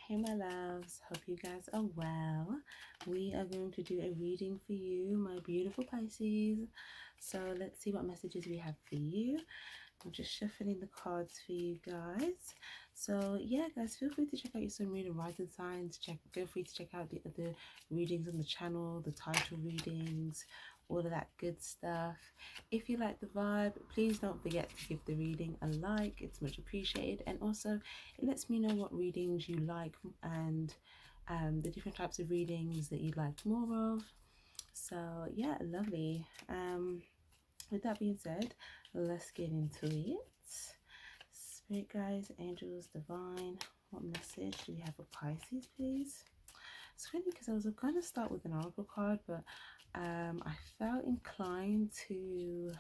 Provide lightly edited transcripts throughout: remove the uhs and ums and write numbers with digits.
Hey my loves, hope you guys are well. We are going to do a reading for you, my beautiful Pisces. So let's see what messages we have for you. I'm just shuffling the cards for you guys. So yeah, guys, feel free to check out your sun, moon, and rising signs. Feel free to check out the other readings on the channel, the title readings, all of that good stuff. If you like the vibe, please don't forget to give the reading a like. It's much appreciated, and also it lets me know what readings you like and the different types of readings that you'd like more of. So yeah, lovely. With that being said, let's get into it. Spirit guides, angels, divine, what message do we have for Pisces, please? It's funny because I was going to start with an oracle card, but I felt inclined to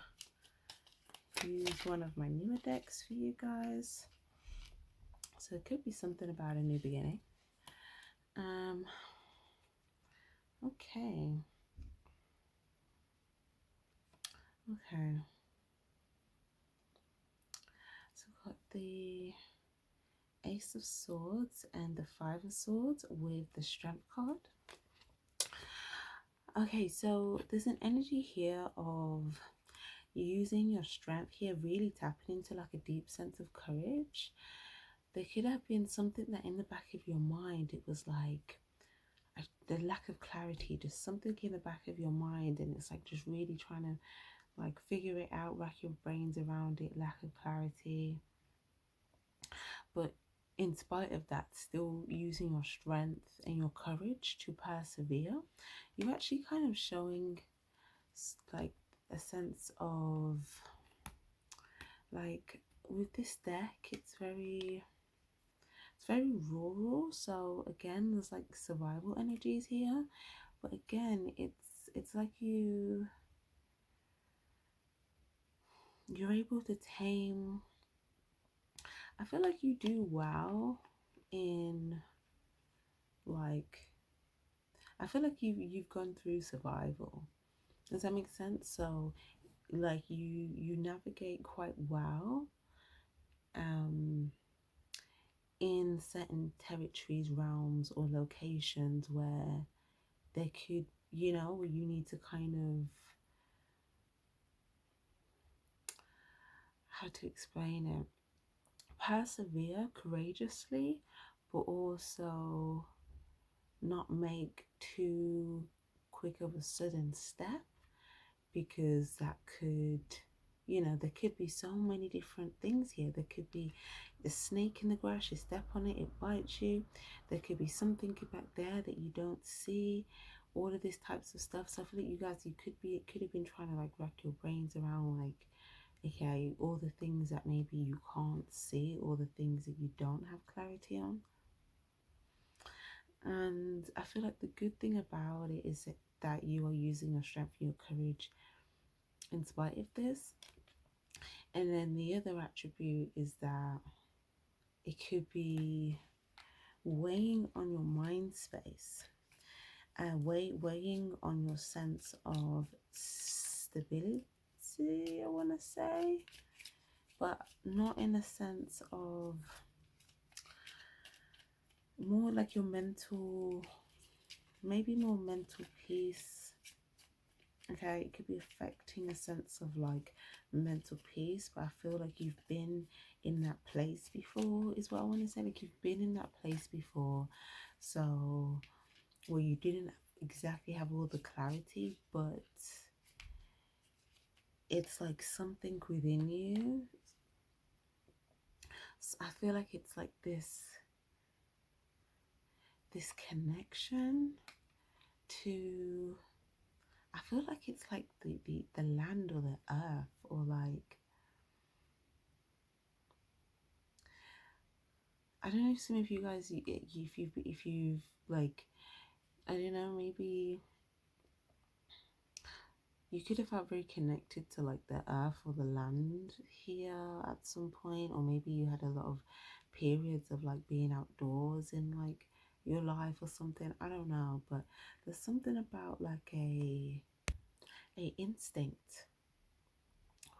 use one of my newer decks for you guys. So it could be something about a new beginning. Okay. So we've got the Ace of Swords and the Five of Swords with the Strength card. Okay, so there's an energy here of using your strength here, really tapping into like a deep sense of courage. There could have been something that in the back of your mind, it was like the lack of clarity, just something in the back of your mind, and it's like just really trying to like figure it out, rack your brains around it, lack of clarity. But in spite of that, still using your strength and your courage to persevere, you're actually kind of showing like a sense of like with this deck, it's very rural. So again, there's like survival energies here, but again, it's like you're able to tame. I feel like you do well in like, I feel like you've gone through survival. Does that make sense? So like you navigate quite well in certain territories, realms, or locations where there could, you know, where you need to kind of, how to explain it, persevere courageously, but also not make too quick of a sudden step, because that could, you know, there could be so many different things here. There could be the snake in the grass, you step on it, it bites you. There could be something back there that you don't see, all of these types of stuff. So I feel like you guys, it could have been trying to like rack your brains around like, okay, all the things that maybe you can't see, all the things that you don't have clarity on. And I feel like the good thing about it is that you are using your strength and your courage in spite of this. And then the other attribute is that it could be weighing on your mind space, weighing on your sense of stability, I want to say, but not in a sense of, more like your mental, maybe more mental peace. Okay, it could be affecting a sense of like mental peace, but I feel like you've been in that place before is what I want to say. Like you've been in that place before, so where you didn't exactly have all the clarity, but it's like something within you. So I feel like it's like this connection to, I feel like it's like the land or the earth, or like, I don't know if some of you guys, if you've like, I don't know, maybe you could have felt very connected to like the earth or the land here at some point, or maybe you had a lot of periods of like being outdoors in like your life or something. I don't know, but there's something about like a instinct.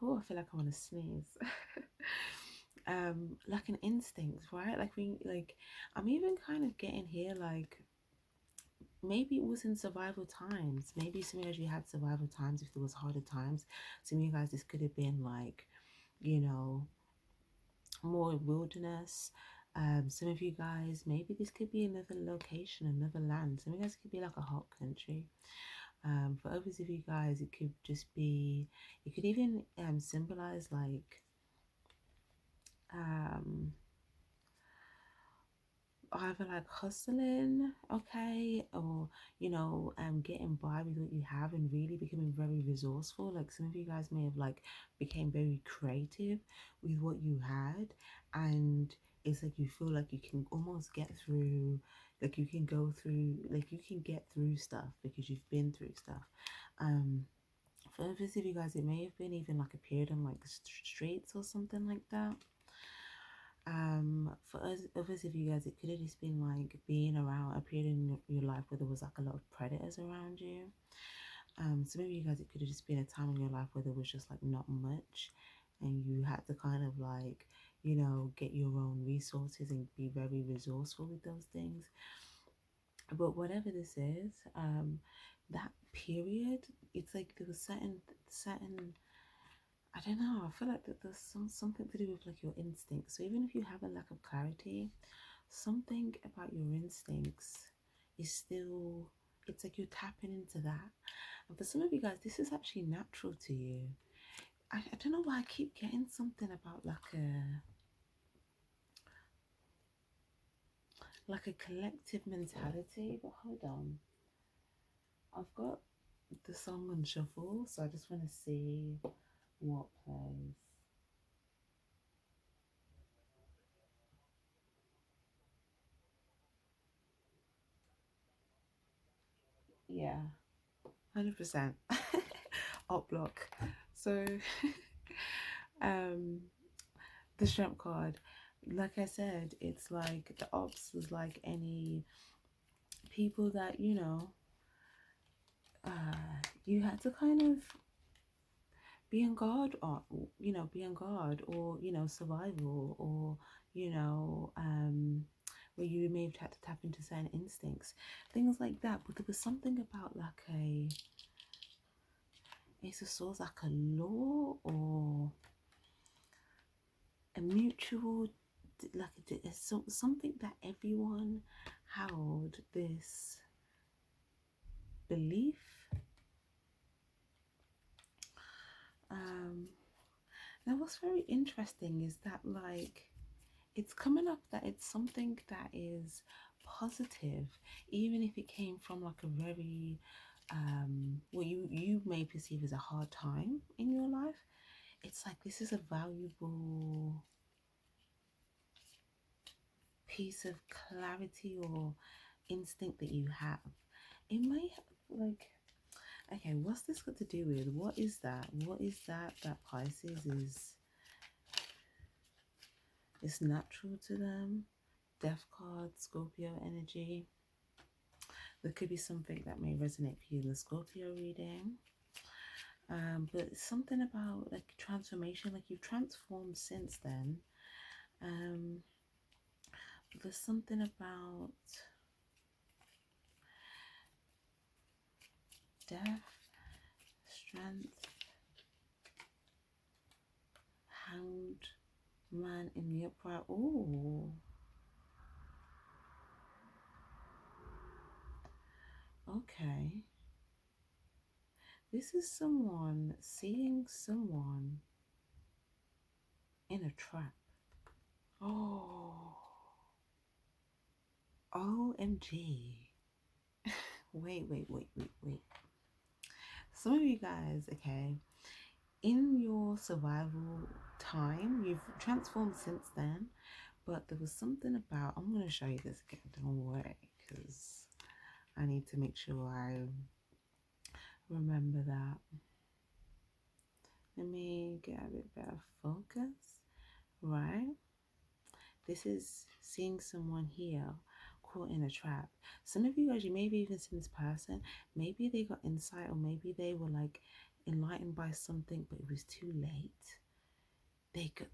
Oh, I feel like I want to sneeze. like an instinct, right? Like we like I'm even kind of getting here like maybe it was in survival times. Maybe some of you had survival times if there was harder times. Some of you guys this could have been like, you know, more wilderness. Some of you guys, maybe this could be another location, another land. Some of you guys could be like a hot country. For others of you guys, it could just be, it could even symbolize like um, either like hustling, okay, or getting by with what you have and really becoming very resourceful. Like some of you guys may have like became very creative with what you had, and it's like you feel like you can almost get through, like you can go through, like you can get through stuff because you've been through stuff. Um, for others of you guys, it may have been even like a period on like the streets or something like that. For us, others of you guys, it could have just been like being around a period in your life where there was like a lot of predators around you. Some of you guys, it could have just been a time in your life where there was just like not much, and you had to kind of like, get your own resources and be very resourceful with those things. But whatever this is, that period, it's like there was certain I don't know. I feel like that there's something to do with like your instincts. So even if you have a lack of clarity, something about your instincts is still. It's like you're tapping into that. And for some of you guys, this is actually natural to you. I don't know why I keep getting something about like a collective mentality. But hold on, I've got the song on shuffle, so I just want to see what plays. Yeah, 100%. Up block. So, um, the strength card, like I said, it's like the ops was like any people that you had to kind of be on guard, or be on guard, or survival, or where you may have had to tap into certain instincts, things like that. But there was something about like it's a sort of like a law or a mutual, like something that everyone held this belief. um Now what's very interesting is that like it's coming up that it's something that is positive, even if it came from like a very what you may perceive as a hard time in your life. It's like this is a valuable piece of clarity or instinct that you have. It may have like, okay, what's this got to do with? What is that? What is that Pisces is natural to them? Death card, Scorpio energy. There could be something that may resonate for you in the Scorpio reading. But something about like transformation, like you've transformed since then. Um, there's something about death, strength, hanged man in the upright. Oh, okay. This is someone seeing someone in a trap. Oh, OMG. Wait. Some of you guys, okay, in your survival time, you've transformed since then, but there was something about, I'm going to show you this again, don't worry, because I need to make sure I remember that. Let me get a bit better focus, right? This is seeing someone here caught in a trap. Some of you guys, you maybe even seen this person, maybe they got insight, or maybe they were like enlightened by something, but it was too late.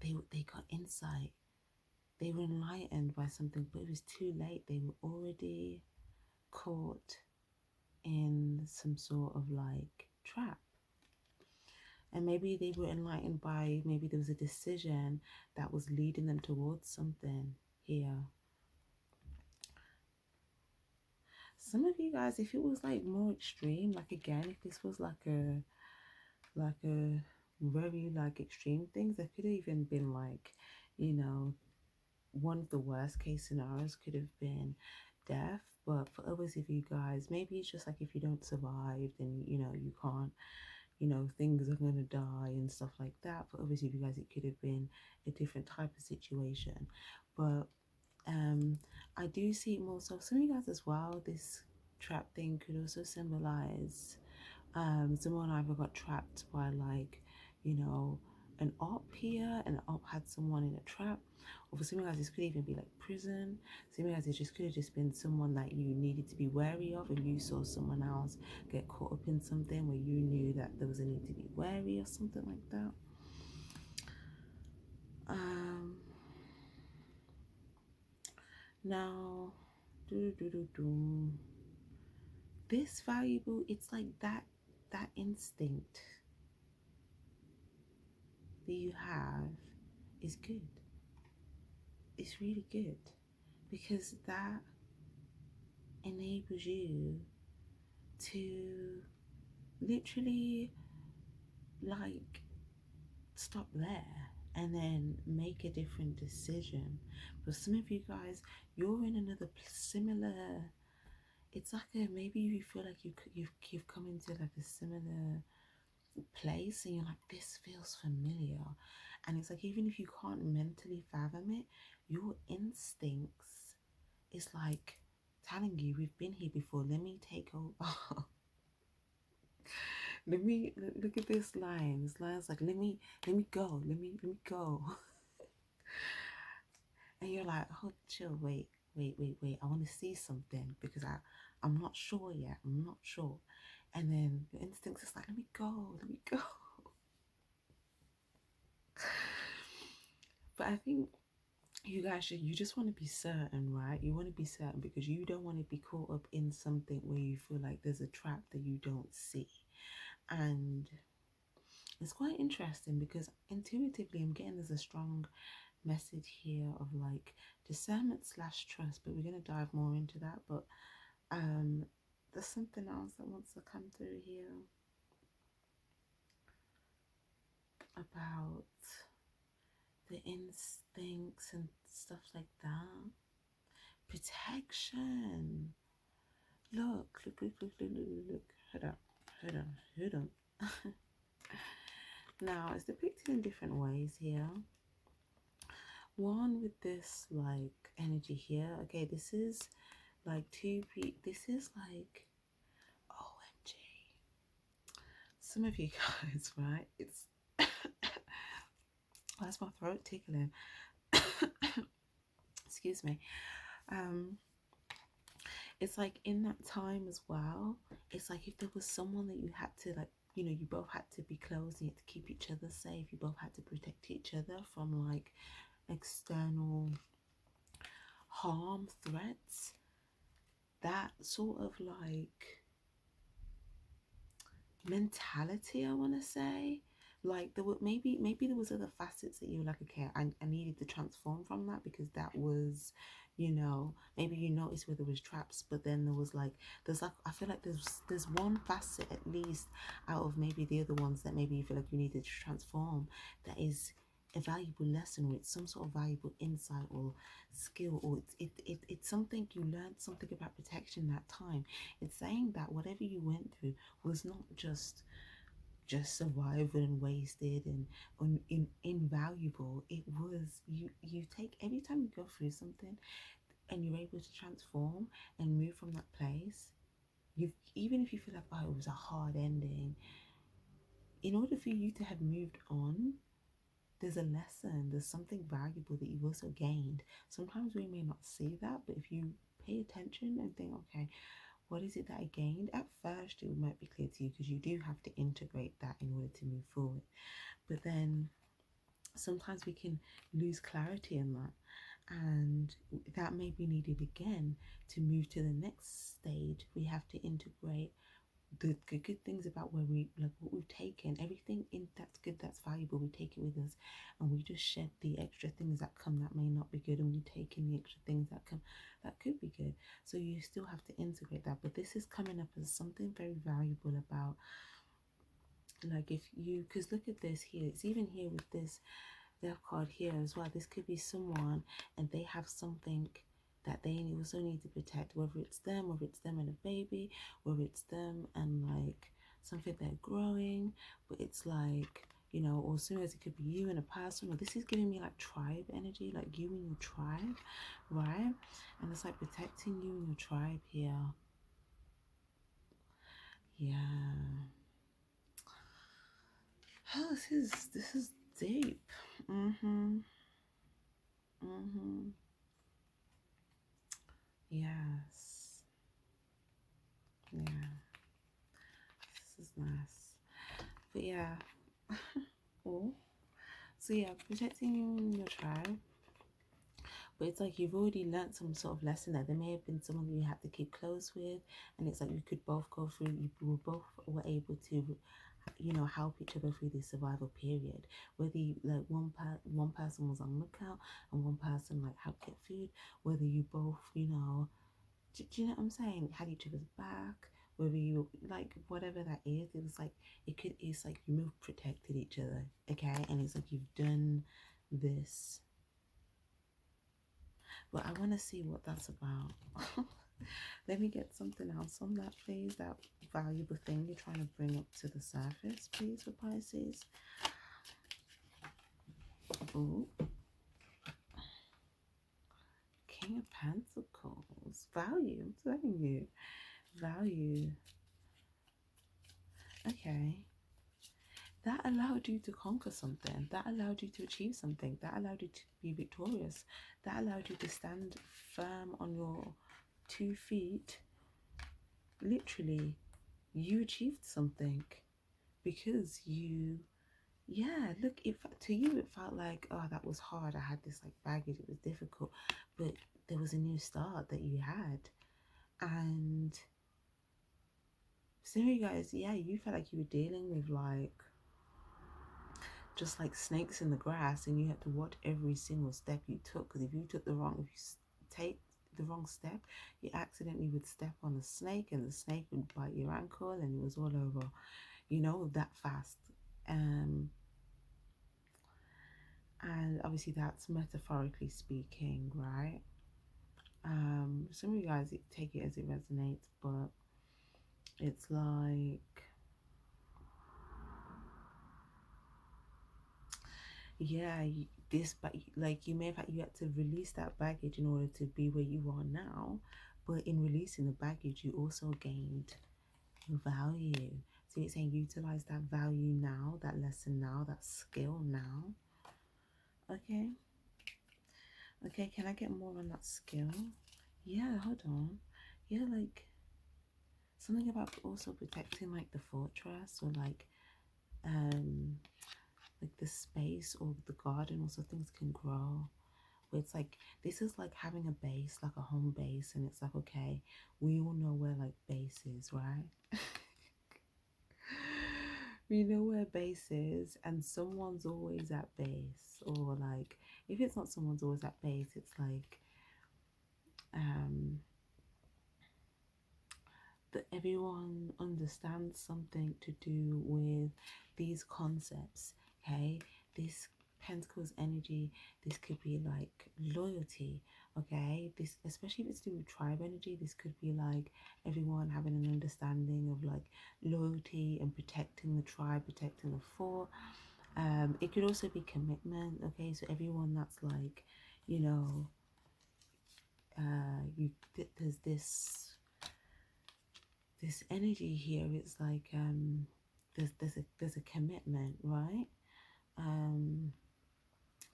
they got insight. They were enlightened by something, but it was too late. They were already caught in some sort of like trap. And maybe they were enlightened by, maybe there was a decision that was leading them towards something here. Some of you guys, if it was like more extreme, like again, if this was like a very like extreme things, there could have even been like, you know, one of the worst case scenarios could have been death. But for others of you guys, maybe it's just like if you don't survive, then you know you can't, you know, things are gonna die and stuff like that. For others of you guys, it could have been a different type of situation. But I do see it more so some of you guys as well. This trap thing could also symbolize someone either got trapped by like, you know, an op here, and the op had someone in a trap. Or for some of you guys, this could even be like prison. Some of you guys, it just could have just been someone that you needed to be wary of, and you saw someone else get caught up in something where you knew that there was a need to be wary or something like that. Now, this valuable, it's like that instinct that you have is good. It's really good because that enables you to literally like stop there and then make a different decision. But some of you guys, you're in another similar, it's like a, maybe you feel like you've come into like a similar place and you're like, this feels familiar. And it's like, even if you can't mentally fathom it, your instincts is like telling you, we've been here before, let me take over. Let me look at this line. This line's like, let me go, let me go. And you're like, oh, chill, wait, I want to see something because I'm not sure yet, I'm not sure. And then your instincts is like, let me go, let me go. But I think you guys should, you just want to be certain, right? You want to be certain because you don't want to be caught up in something where you feel like there's a trap that you don't see. And it's quite interesting because intuitively I'm getting there's a strong message here of like discernment slash trust, but we're going to dive more into that. But there's something else that wants to come through here about the instincts and stuff like that. Protection. Look. Hold on. Now, it's depicted in different ways here. One with this like energy here. Okay, this is like this is like OMG. Some of you guys, right? It's that's my throat tickling. Excuse me. It's like in that time as well, it's like if there was someone that you had to like, you know, you both had to be close, you had to keep each other safe, you both had to protect each other from like external harm, threats, that sort of like mentality, I want to say. Like there were maybe there was other facets that you were like, okay, I needed to transform from that because that was, you know, maybe you noticed where there was traps, but then there was like, there's like, I feel like there's one facet at least out of maybe the other ones that maybe you feel like you needed to transform, that is a valuable lesson, or it's some sort of valuable insight or skill, or it's something you learned, something about protection that time. It's saying that whatever you went through was not just survival and wasted and invaluable. It was, you take, every time you go through something and you're able to transform and move from that place, you, even if you feel like, oh, it was a hard ending, in order for you to have moved on, there's a lesson, there's something valuable that you've also gained. Sometimes we may not see that, but if you pay attention and think, okay, what is it that I gained? At first, it might be clear to you because you do have to integrate that in order to move forward. But then sometimes we can lose clarity in that, and that may be needed again to move to the next stage. We have to integrate the good things about where we, like what we've taken, everything in that's good, that's valuable, we take it with us, and we just shed the extra things that come that may not be good, and we take in the extra things that come that could be good. So you still have to integrate that, but this is coming up as something very valuable about, like, if you, because look at this here, it's even here with this death card here as well. This could be someone and they have something that they also need to protect, whether it's them and a baby, whether it's them and like something they're growing, but it's like, you know, or soon as it could be you and a person, or this is giving me like tribe energy, like you and your tribe, right? And it's like protecting you and your tribe here. Yeah. Oh, this is deep. Mm-hmm. Mm-hmm. Yes. Yeah. This is nice. But yeah. Oh. So yeah, protecting you and your tribe. But it's like you've already learnt some sort of lesson there. There may have been someone you had to keep close with, and it's like you could both go through. You were both were able to, you know, help each other through this survival period. Whether you, like one person was on lookout and one person like helped get food. Whether you both, you know, do you know what I'm saying? Had each other's back. Whether you like whatever that is, it was like it's like you both protected each other, okay? And it's like you've done this. But I want to see what that's about. Let me get something else on that, please. That valuable thing you're trying to bring up to the surface, please, for Pisces. Ooh, King of Pentacles. Value, I'm telling you. Value. Okay. That allowed you to conquer something. That allowed you to achieve something. That allowed you to be victorious. That allowed you to stand firm on your 2 feet. Literally, you achieved something because you, yeah, look, if to you it felt like, oh, that was hard. I had this like baggage, it was difficult, but there was a new start that you had. And some of you guys, yeah, you felt like you were dealing with like just like snakes in the grass, and you had to watch every single step you took, because if you take the wrong step, you accidentally would step on a snake, and the snake would bite your ankle, and it was all over, you know, that fast. um and obviously that's metaphorically speaking, right? Some of you guys take it as it resonates, but it's like, yeah, this, but like you may have had, you had to release that baggage in order to be where you are now, but in releasing the baggage you also gained value. So it's saying utilize that value now, that lesson now, that skill now. Okay. Okay, can I get more on that skill? Yeah, hold on. Yeah, like something about also protecting like the fortress, or um like the space or the garden, also things can grow, where it's like this is like having a base, like a home base, and it's like, okay, we all know where like base is, right? We know where base is, and someone's always at base, or like if it's not someone's always at base, it's like um that everyone understands something to do with these concepts, okay? This Pentacles energy, this could be like loyalty, okay? This, especially if it's to do with tribe energy, this could be like everyone having an understanding of like loyalty and protecting the tribe, protecting the fort. It could also be commitment, okay? So everyone that's like, you know, there's this energy here. It's like there's a commitment, right? um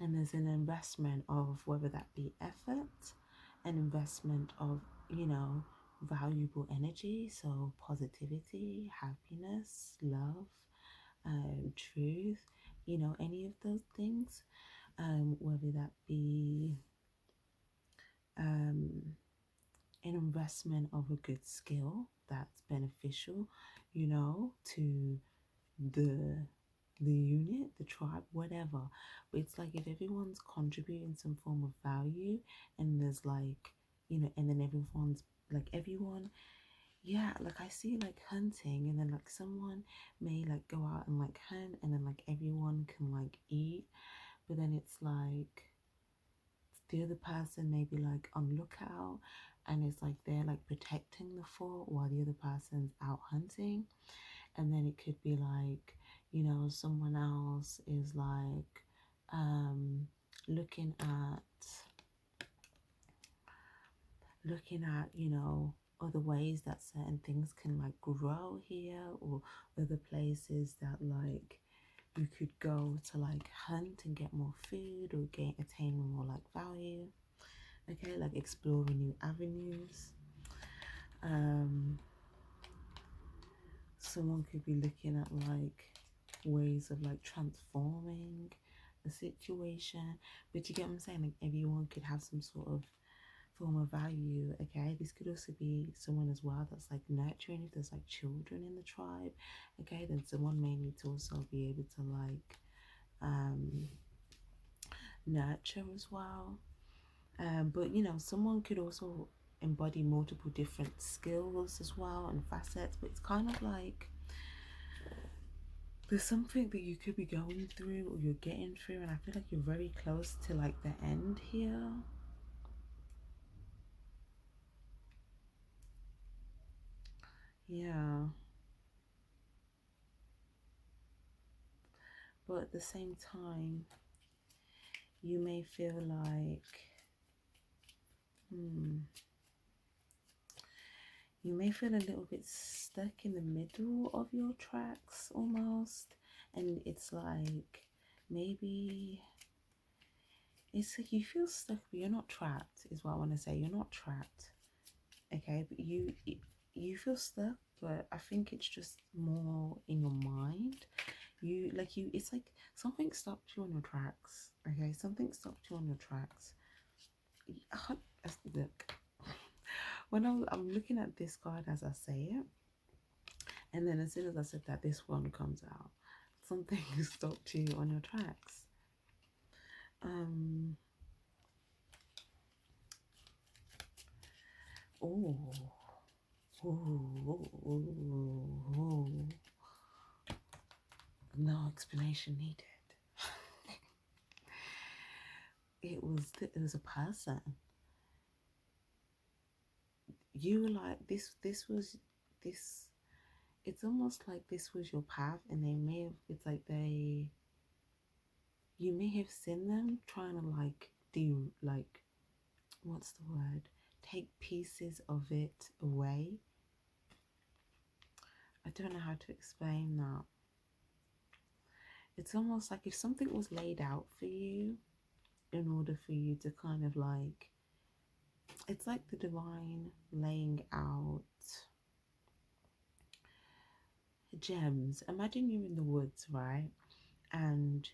and there's an investment of, whether that be effort, an investment of, you know, valuable energy, so positivity, happiness, love, truth, you know, any of those things, whether that be um, an investment of a good skill that's beneficial, you know, to the unit, the tribe, whatever. But it's like if everyone's contributing some form of value, and there's like, you know, and then everyone's like everyone, yeah, like I see like hunting, and then like someone may like go out and like hunt, and then like everyone can like eat, but then it's like the other person may be like on lookout, and it's like they're like protecting the fort while the other person's out hunting. And then it could be like, you know, someone else is like um looking at you know, other ways that certain things can like grow here, or other places that like you could go to like hunt and get more food, or gain attain more like value. Okay, like exploring new avenues. um Someone could be looking at like ways of like transforming a situation. But you get what I'm saying? Like everyone could have some sort of form of value. Okay, this could also be someone as well that's like nurturing, if there's like children in the tribe. Okay, then someone may need to also be able to like nurture as well. But you know, someone could also embody multiple different skills as well and facets. But it's kind of like there's something that you could be going through or you're getting through, and I feel like you're very close to like the end here. Yeah, but at the same time, you may feel like hmm, you may feel a little bit stuck in the middle of your tracks almost, and it's like maybe it's like you feel stuck, but you're not trapped. Is what I want to say. You're not trapped, okay? But you feel stuck, but I think it's just more in your mind. It's like something stopped you on your tracks. Okay, something stopped you on your tracks. Look, I'm looking at this card as I say it, and then as soon as I said that, this one comes out. Something stopped you on your tracks. Um. Oh. Oh. Oh. No explanation needed. It was a person. You were like this was this It's almost like this was your path, and they may have it's like they you may have seen them trying to like do like what's the word, take pieces of it away. I don't know how to explain that. It's almost like if something was laid out for you in order for you to kind of like, it's like the divine laying out gems. Imagine you're in the woods, right? And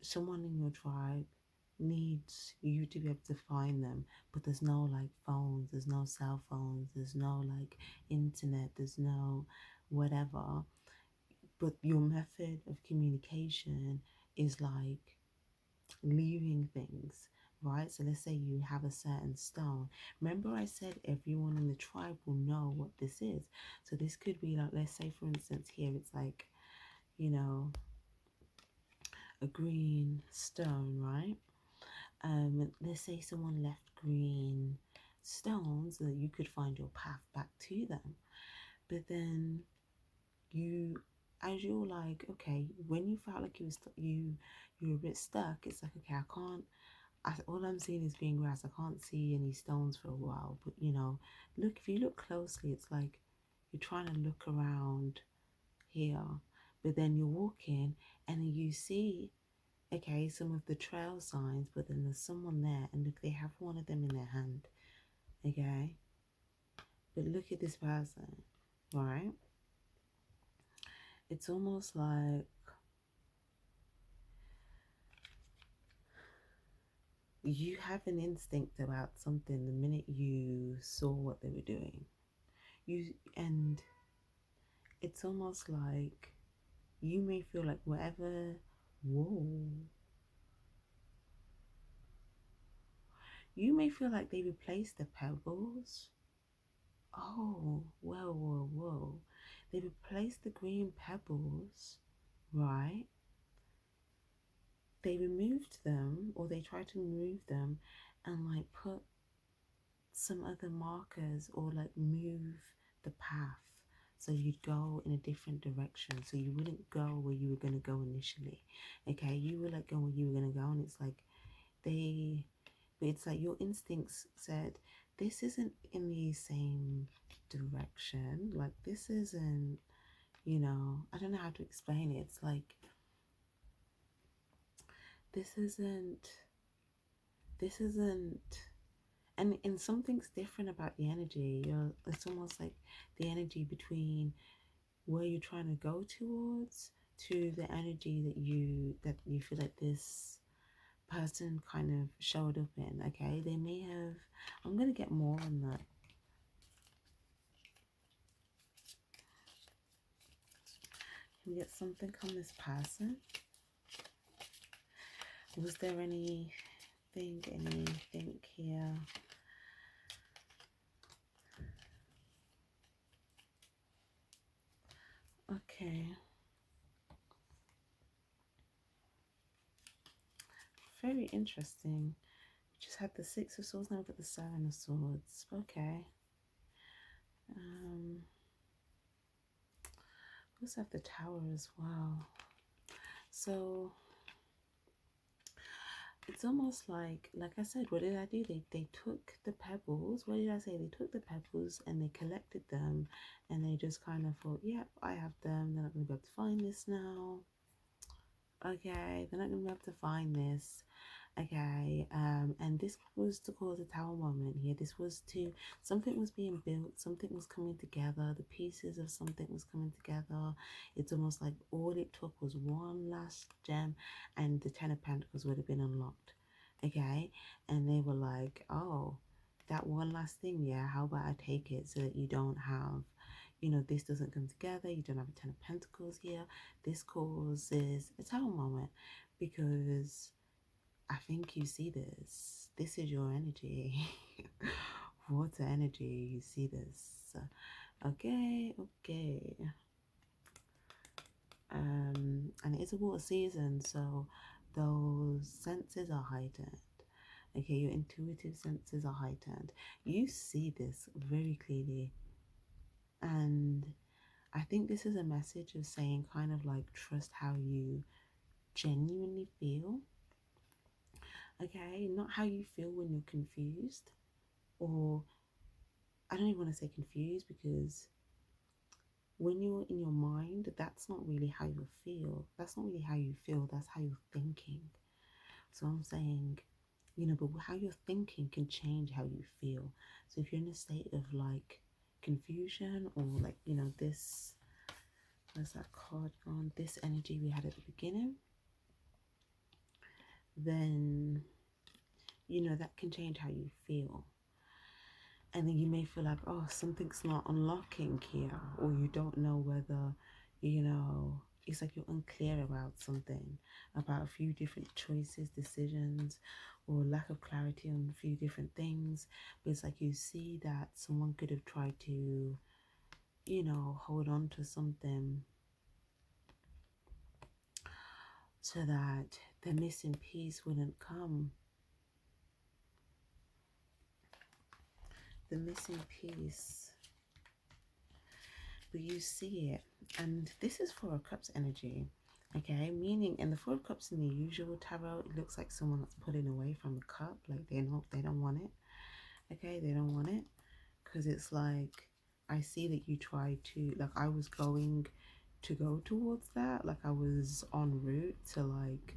someone in your tribe needs you to be able to find them, but there's no like phones, there's no cell phones, there's no like internet, there's no whatever. But your method of communication is like leaving things, right? So let's say you have a certain stone. Remember I said everyone in the tribe will know what this is. So this could be like, let's say for instance here it's like, you know, a green stone, right? Let's say someone left green stones so that you could find your path back to them. But then you, as you're like, okay, when you felt like you were a bit stuck, it's like, okay, all I'm seeing is green grass. I can't see any stones for a while. But you know, look, if you look closely, it's like you're trying to look around here, but then you're walking and then you see, okay, some of the trail signs, but then there's someone there, and look, they have one of them in their hand, okay? But look at this person, right? It's almost like you have an instinct about something the minute you saw what they were doing. And it's almost like you may feel like whatever, whoa, you may feel like they replaced the pebbles. Oh, whoa, whoa, whoa. They replaced the green pebbles, right? They removed them, or they tried to remove them and like put some other markers, or like move the path so you'd go in a different direction, so you wouldn't go where you were going to go initially. Okay, you were like going where you were going to go, and it's like they but it's like your instincts said this isn't in the same direction, like this isn't, I don't know how to explain it. It's like this isn't this isn't and something's different about the energy. It's almost like the energy between where you're trying to go towards to the energy that you feel like this person kind of showed up in. Okay, they may have, I'm gonna get more on that. Can we get something on this person? Was there anything here? Okay. Very interesting. We just had the Six of Swords, now we've got the Seven of Swords. Okay. We also have the Tower as well. So it's almost like I said, what did I do? They took the pebbles. What did I say? They took the pebbles and they collected them, and they just kind of thought, yep, I have them. They're not going to be able to find this now. Okay, they're not going to be able to find this. Okay, and this was to cause a tower moment here. This was to, something was being built, something was coming together, the pieces of something was coming together. It's almost like all it took was one last gem and the Ten of Pentacles would have been unlocked. Okay, and they were like, oh, that one last thing, yeah, how about I take it so that you don't have, this doesn't come together, you don't have a Ten of Pentacles here. This causes a tower moment because I think you see this. This is your energy. Water energy. You see this. Okay, okay. And it is a water season, so those senses are heightened. Okay, your intuitive senses are heightened. You see this very clearly. And I think this is a message of saying kind of like trust how you genuinely feel. Okay, not how you feel when you're confused, or I don't even want to say confused, because when you're in your mind, that's not really how you feel. That's not really how you feel. That's how you're thinking. So I'm saying, but how you're thinking can change how you feel. So if you're in a state of like confusion, or like, this, where's that card gone? This energy we had at the beginning, then, that can change how you feel. And then you may feel like, oh, something's not unlocking here, or you don't know whether, it's like you're unclear about something, about a few different choices, decisions, or lack of clarity on a few different things. But it's like you see that someone could have tried to, hold on to something so that the missing piece wouldn't come. The missing piece. But you see it, and this is Four of Cups energy. Okay, meaning in the Four of Cups in the usual tarot, it looks like someone that's pulling away from the cup, like they don't want it. Okay, they don't want it, because it's like, I see that you try to, like, I was going to go towards that, like I was en route to, like,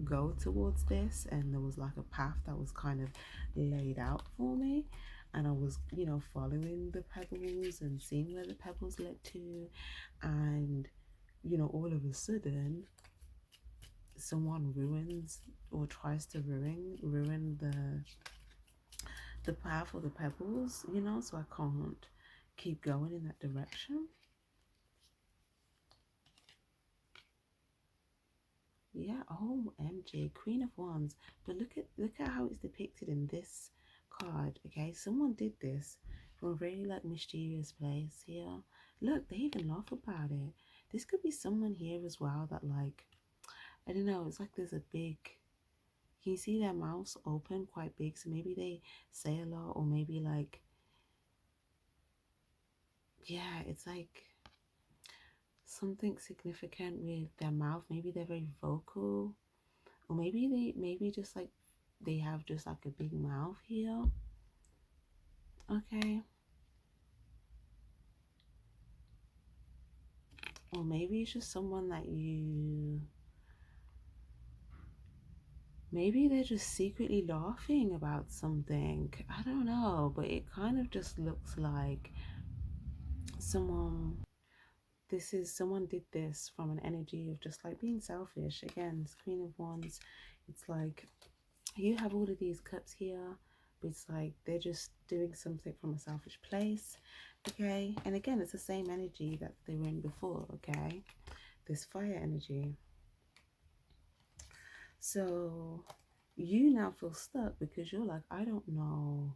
go towards this, and there was like a path that was kind of laid out for me, and I was, following the pebbles and seeing where the pebbles led to, and all of a sudden someone ruins or tries to ruin the path or the pebbles, you know, so I can't keep going in that direction. Yeah, OMG, Queen of Wands. But look at how it's depicted in this card. Okay, someone did this from a very like mysterious place here. Look, they even laugh about it. This could be someone here as well that like, I don't know, it's like there's a big, can you see their mouths open quite big? So maybe they say a lot, or maybe like, yeah, it's like something significant with their mouth. Maybe they're very vocal, or maybe just like they have just like a big mouth here. Okay, or maybe it's just someone that you, maybe they're just secretly laughing about something. I don't know, but it kind of just looks like someone, this is someone did this from an energy of just like being selfish. Again, it's Queen of Wands. It's like you have all of these cups here, but it's like they're just doing something from a selfish place. Okay, and again, it's the same energy that they were in before. Okay, this fire energy. So you now feel stuck because you're like, I don't know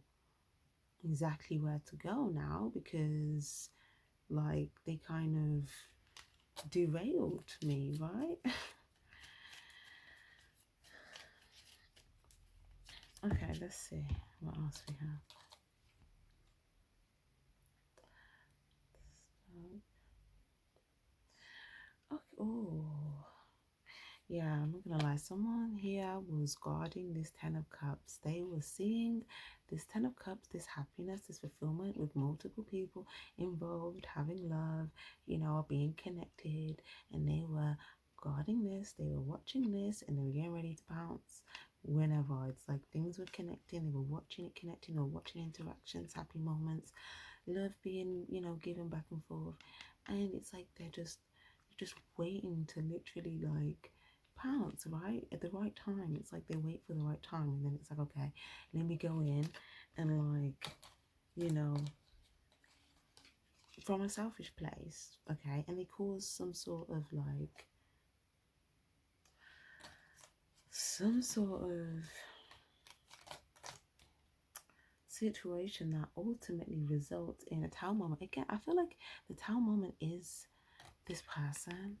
exactly where to go now, because like they kind of derailed me, right? Okay, let's see what else we have. Okay. Oh, yeah, I'm not gonna lie. Someone here was guarding this Ten of Cups. They were seeing this Ten of Cups, this happiness, this fulfillment with multiple people involved, having love, you know, being connected, and they were guarding this. They were watching this, and they were getting ready to bounce. Whenever it's like things were connecting, they were watching it connecting, or watching interactions, happy moments, love being, you know, given back and forth, and it's like they're just waiting to literally like pounce right at the right time. It's like they wait for the right time, and then it's like, okay, let me go in and like, you know, from a selfish place. Okay, and they cause some sort of like some sort of situation that ultimately results in a tower moment. Again, I feel like the tower moment is this person.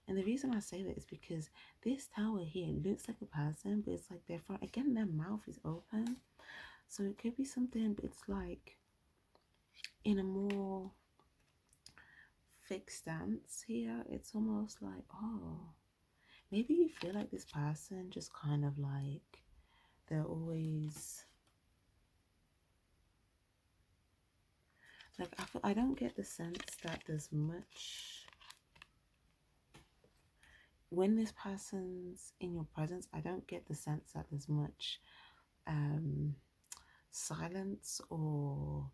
And the reason I say that is because this tower here looks like a person, but it's like their front, again, their mouth is open. So it could be something, but it's like in a more fixed stance here. It's almost like, oh, maybe you feel like this person just kind of like, they're always, like, I don't get the sense that there's much, when this person's in your presence, I don't get the sense that there's much silence or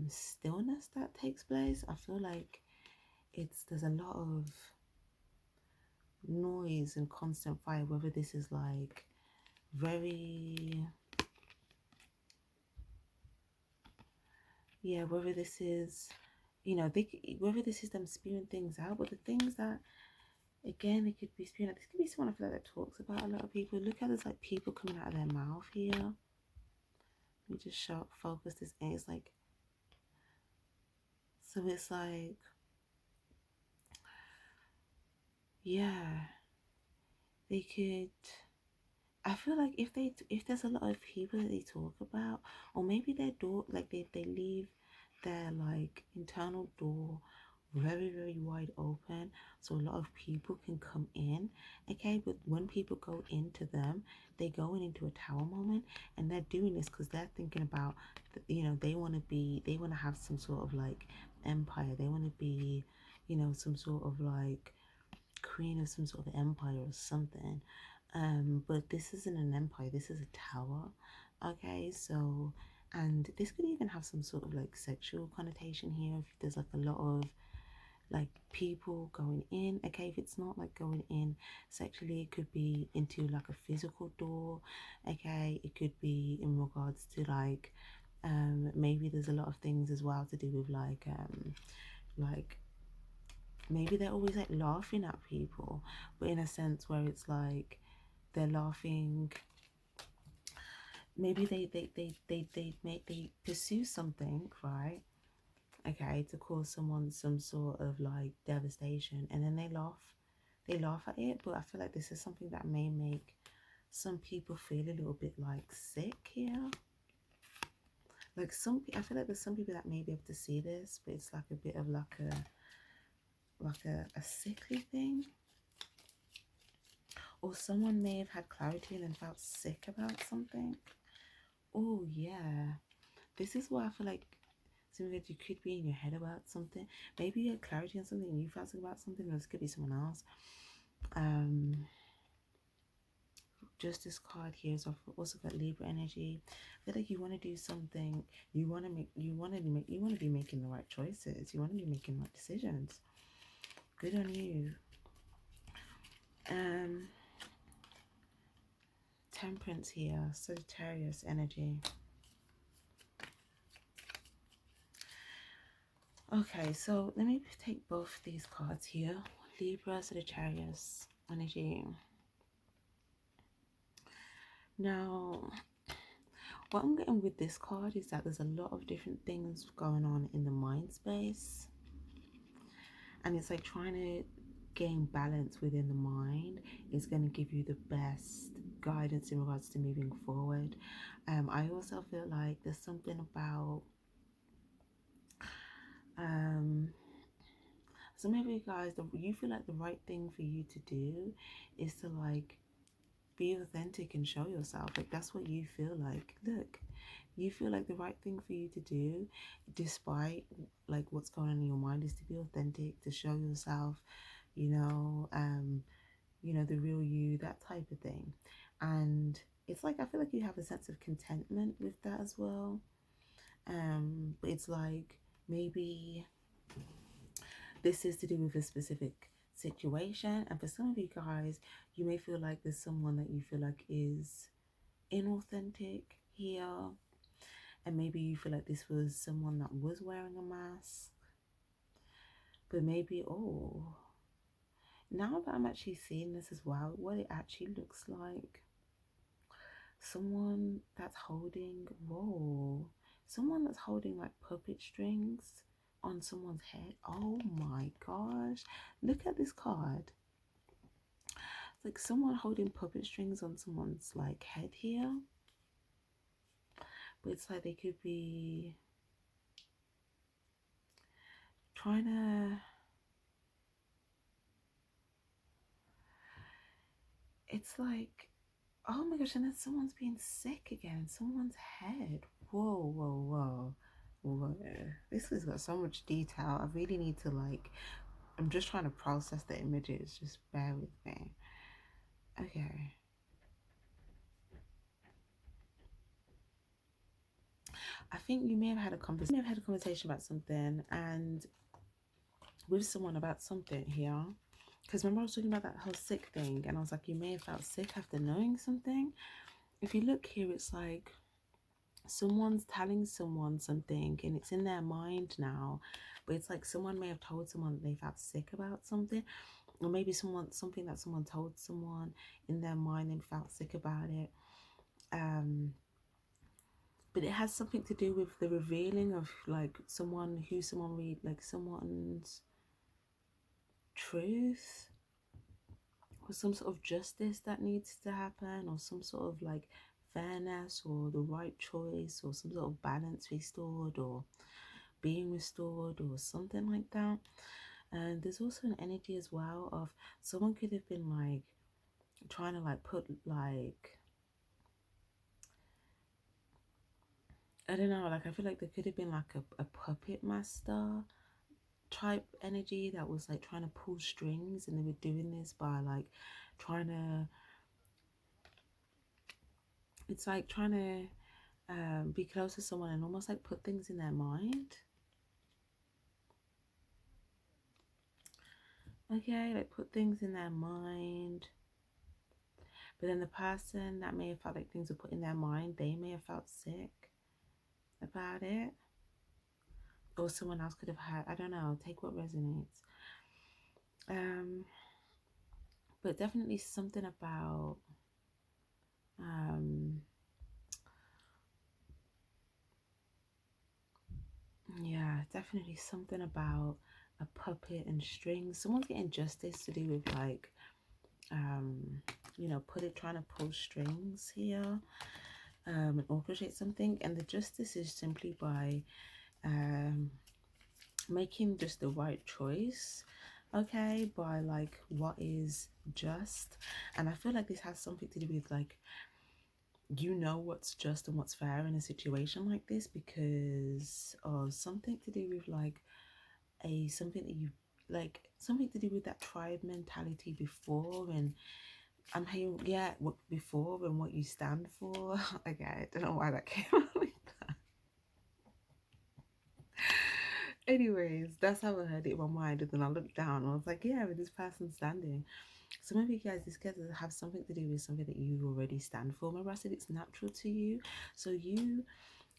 stillness that takes place. I feel like there's a lot of noise and constant fire, whether this is like very, yeah, whether this is, you know, whether this is them spewing things out, but the things that, again, it could be spewing out, this could be someone I feel like that talks about a lot of people. Look how there's like people coming out of their mouth here. Let me just focus this in. It's like, so it's like, yeah, they could, I feel like if there's a lot of people that they talk about, or maybe their door, like they leave their like internal door very wide open, so a lot of people can come in. Okay, but when people go into them, they go into a tower moment, and they're doing this because they're thinking about, you know, they want to have some sort of like empire. They want to be, you know, some sort of like queen of some sort of empire or something. But this isn't an empire, this is a tower. Okay, so, and this could even have some sort of like sexual connotation here if there's like a lot of like people going in. Okay, if it's not like going in sexually, it could be into like a physical door. Okay, it could be in regards to like maybe there's a lot of things as well to do with like maybe they're always like laughing at people, but in a sense where it's like they're laughing. Maybe they pursue something, right? Okay, to cause someone some sort of like devastation, and then they laugh at it. But I feel like this is something that may make some people feel a little bit like sick here. Like I feel like there's some people that may be able to see this, but it's like a bit of like a sickly thing. Or someone may have had clarity and then felt sick about something. Oh yeah, this is why I feel like something that you could be in your head about something. Maybe you had clarity on something and you felt sick about something, or this could be someone else. Just this card here is also got Libra energy. I feel like you want to do something. You want to be making the right choices. You want to be making the right decisions. Good on you. Temperance here, Sagittarius energy. Okay, so let me take both these cards here. Libra, Sagittarius energy. Now, what I'm getting with this card is that there's a lot of different things going on in the mind space. And it's like trying to gain balance within the mind is going to give you the best guidance in regards to moving forward. I also feel like there's something about so maybe guys, you feel like the right thing for you to do is to like be authentic and show yourself. Like that's what you feel like. Look, you feel like the right thing for you to do, despite like what's going on in your mind, is to be authentic, to show yourself, you know, the real you, that type of thing. And it's like I feel like you have a sense of contentment with that as well. But it's like maybe this is to do with a specific situation, and for some of you guys, you may feel like there's someone that you feel like is inauthentic here, and maybe you feel like this was someone that was wearing a mask. But maybe, oh, now that I'm actually seeing this as well, what it actually looks like, someone that's holding, whoa, someone that's holding like puppet strings on someone's head. Oh my gosh, look at this card. It's like someone holding puppet strings on someone's like head here, but it's like they could be trying to, it's like, oh my gosh, and then someone's being sick again, someone's head. Whoa, whoa, whoa. This has got so much detail. I really need to like, I'm just trying to process the images. Just bear with me. Okay. I think you may have had a conversation about something and with someone about something here. Because remember I was talking about that whole sick thing, and I was like, you may have felt sick after knowing something. If you look here, it's like someone's telling someone something and it's in their mind now, but it's like someone may have told someone that they felt sick about something, or maybe something that someone told someone in their mind and felt sick about it. But it has something to do with the revealing of like someone read, like someone's truth, or some sort of justice that needs to happen, or some sort of like fairness or the right choice, or some sort of balance restored or being restored or something like that. And there's also an energy as well of someone could have been like trying to like put like, I don't know, like I feel like there could have been like a puppet master type energy that was like trying to pull strings, and they were doing this by like trying to, it's like trying to be close to someone and almost like put things in their mind. Okay, like put things in their mind. But then the person that may have felt like things were put in their mind, they may have felt sick about it. Or someone else could have had, I don't know, take what resonates. But definitely something about yeah, definitely something about a puppet and strings. Someone's getting justice to do with like you know, trying to pull strings here and orchestrate something. And the justice is simply by making just the right choice, okay, by like what is just. And I feel like this has something to do with like, you know, what's just and what's fair in a situation like this because of something to do with like something that you like, something to do with that tribe mentality before. And I'm hearing, yeah, what before and what you stand for. Okay, I don't know why that came out like that. Anyways, that's how I heard it in my mind. And then I looked down and I was like, yeah, with this person standing. So maybe guys, this guys have something to do with something that you already stand for. Remember I said it's natural to you. So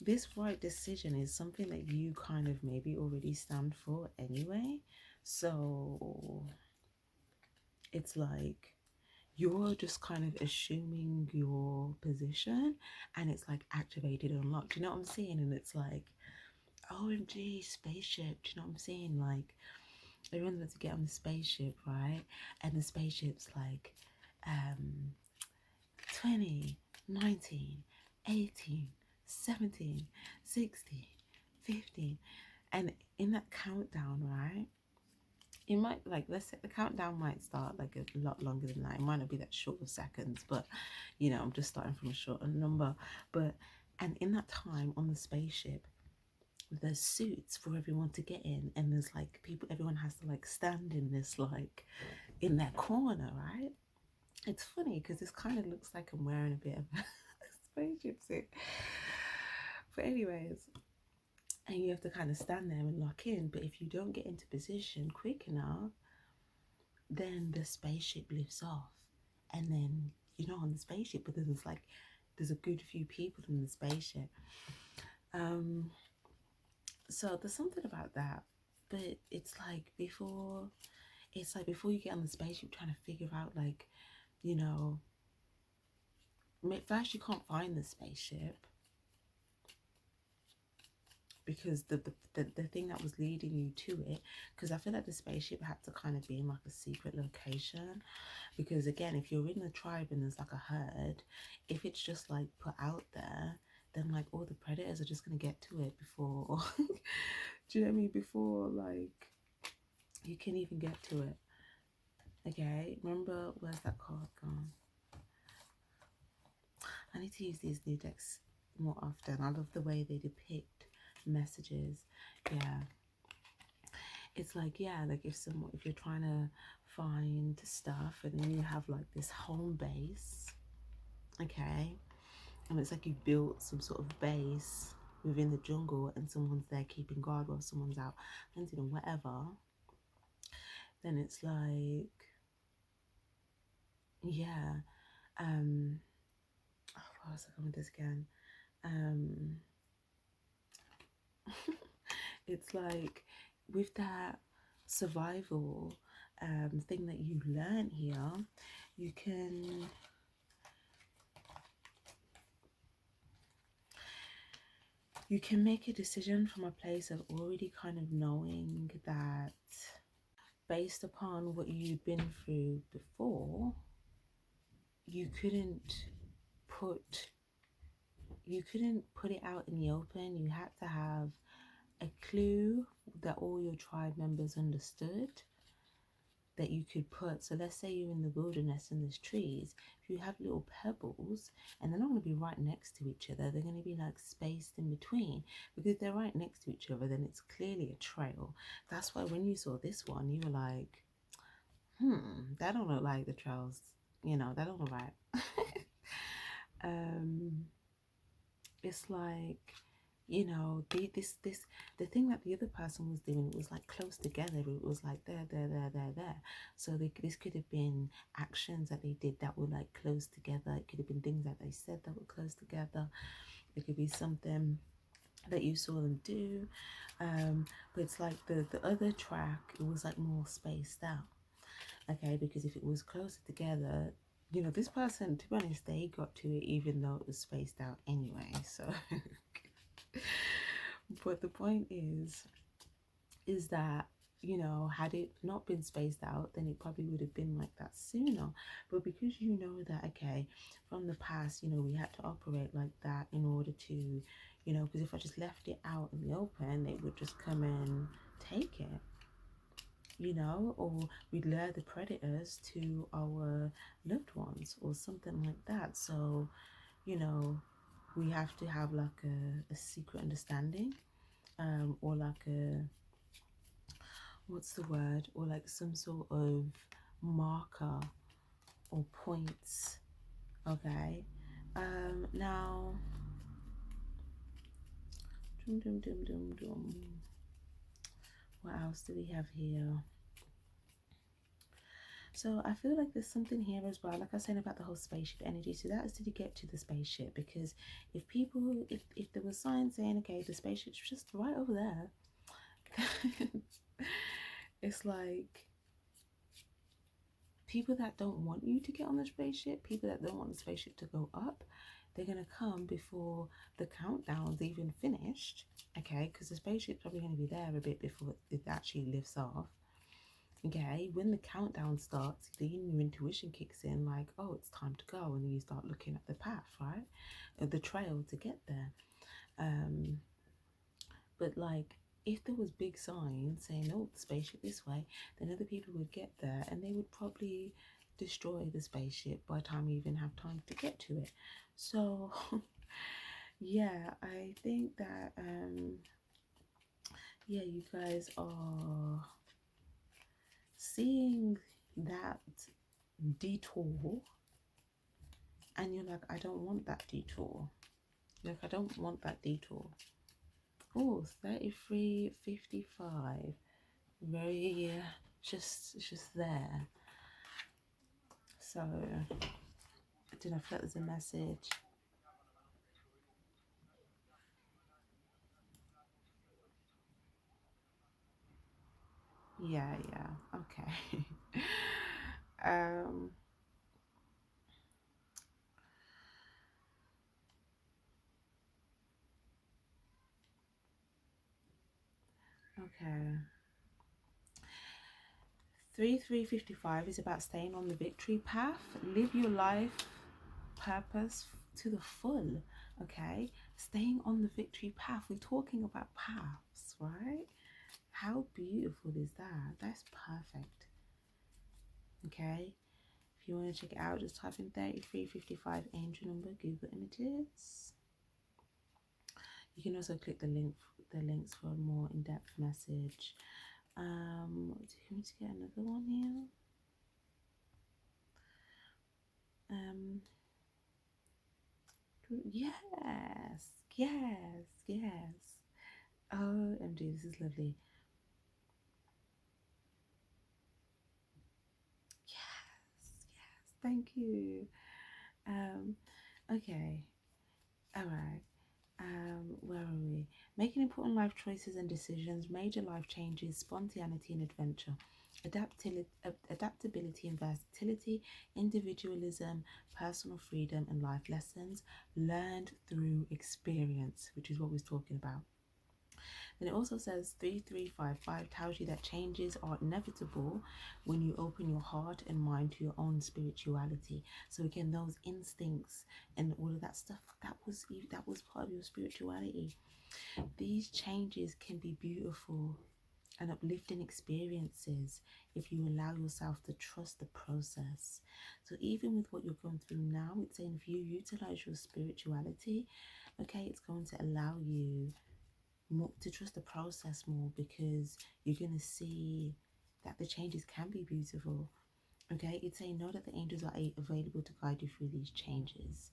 this right decision is something that you kind of maybe already stand for anyway. So it's like you're just kind of assuming your position and it's like activated and unlocked. You know what I'm saying? And it's like, OMG, spaceship. Do you know what I'm saying? Like, everyone's about to get on the spaceship, right? And the spaceship's like, 20, 19, 18, 17, 16, 15. And in that countdown, right? It might, like, let's say the countdown might start like a lot longer than that. It might not be that short of seconds, but you know, I'm just starting from a shorter number. But, and in that time on the spaceship, there's suits for everyone to get in, and there's like people, everyone has to like stand in this, like, in their corner, right? It's funny because this kind of looks like I'm wearing a bit of a spaceship suit. But anyways, and you have to kind of stand there and lock in. But if you don't get into position quick enough, then the spaceship lifts off. And then you're not on the spaceship, but there's like, there's a good few people in the spaceship. So there's something about that. But it's like before you get on the spaceship, trying to figure out like, you know, first you can't find the spaceship because the thing that was leading you to it, because I feel like the spaceship had to kind of be in like a secret location, because again, if you're in the tribe and there's like a herd, if it's just like put out there, then like all the predators are just going to get to it before do you know what I mean, before like you can even get to it. Okay, remember, where's that card gone? I need to use these new decks more often. I love the way they depict messages. Yeah, it's like, yeah, like if you're trying to find stuff and then you have like this home base, okay, and it's like you built some sort of base within the jungle and someone's there keeping guard while someone's out hunting or whatever, then it's like, yeah, oh, what was I going with this again? It's like with that survival thing that you learn here, you can make a decision from a place of already kind of knowing that based upon what you've been through before, you couldn't put it out in the open. You had to have a clue that all your tribe members understood that you could put. So let's say you're in the wilderness and there's trees. If you have little pebbles, and they're not going to be right next to each other, they're going to be like spaced in between, because if they're right next to each other, then it's clearly a trail. That's why when you saw this one, you were like, that don't look like the trails, you know, that don't look right. It's like you know, the thing that the other person was doing, it was like close together. It was like there. So this could have been actions that they did that were like close together. It could have been things that they said that were close together. It could be something that you saw them do. But it's like the other track, it was like more spaced out. Okay, because if it was closer together, you know, this person, to be honest, they got to it even though it was spaced out anyway. So but the point is that, you know, had it not been spaced out, then it probably would have been like that sooner. But because you know that, okay, from the past, you know, we had to operate like that in order to, you know, because if I just left it out in the open, they would just come and take it, you know, or we'd lure the predators to our loved ones or something like that. So, you know, we have to have like a secret understanding, or like a, what's the word, or like some sort of marker or points. Okay. Now, what else do we have here? So I feel like there's something here as well, like I was saying about the whole spaceship energy. So that is to get to the spaceship, because if people, if there was signs saying, okay, the spaceship's just right over there, it's like people that don't want you to get on the spaceship, people that don't want the spaceship to go up, they're gonna come before the countdown's even finished. Okay, because the spaceship's probably gonna be there a bit before it actually lifts off. Okay, when the countdown starts, then your intuition kicks in, like, oh, it's time to go, and then you start looking at the path, right, the trail to get there. But like, if there was big signs saying, oh, the spaceship this way, then other people would get there and they would probably destroy the spaceship by the time you even have time to get to it. So yeah, I think that yeah, you guys are seeing that detour, and you're like, I don't want that detour. You're like, I don't want that detour. Oh, 33:55. Very just there. So I don't know if that was a message. Yeah, okay. um okay. 33:55 is about staying on the victory path. Live your life purpose to the full. Okay, staying on the victory path. We're talking about paths, right? How beautiful is that? That's perfect. Okay, if you want to check it out, just type in 33:55 angel number, Google Images. You can also click the links for a more in-depth message. Do you want to get another one here? Yes, yes. Oh, MG, this is lovely. Yes, thank you. Um, okay, all right. Where are we? Making important life choices and decisions, major life changes, spontaneity and adventure, adaptability and versatility, individualism, personal freedom, and life lessons learned through experience, which is what we're talking about. Then it also says 3355 tells you that changes are inevitable when you open your heart and mind to your own spirituality. So again, those instincts and all of that stuff, that was part of your spirituality. These changes can be beautiful and uplifting experiences if you allow yourself to trust the process. So even with what you're going through now, it's saying if you utilize your spirituality, okay, it's going to allow you more to trust the process more, because you're going to see that the changes can be beautiful. Okay, it's saying know that the angels are available to guide you through these changes.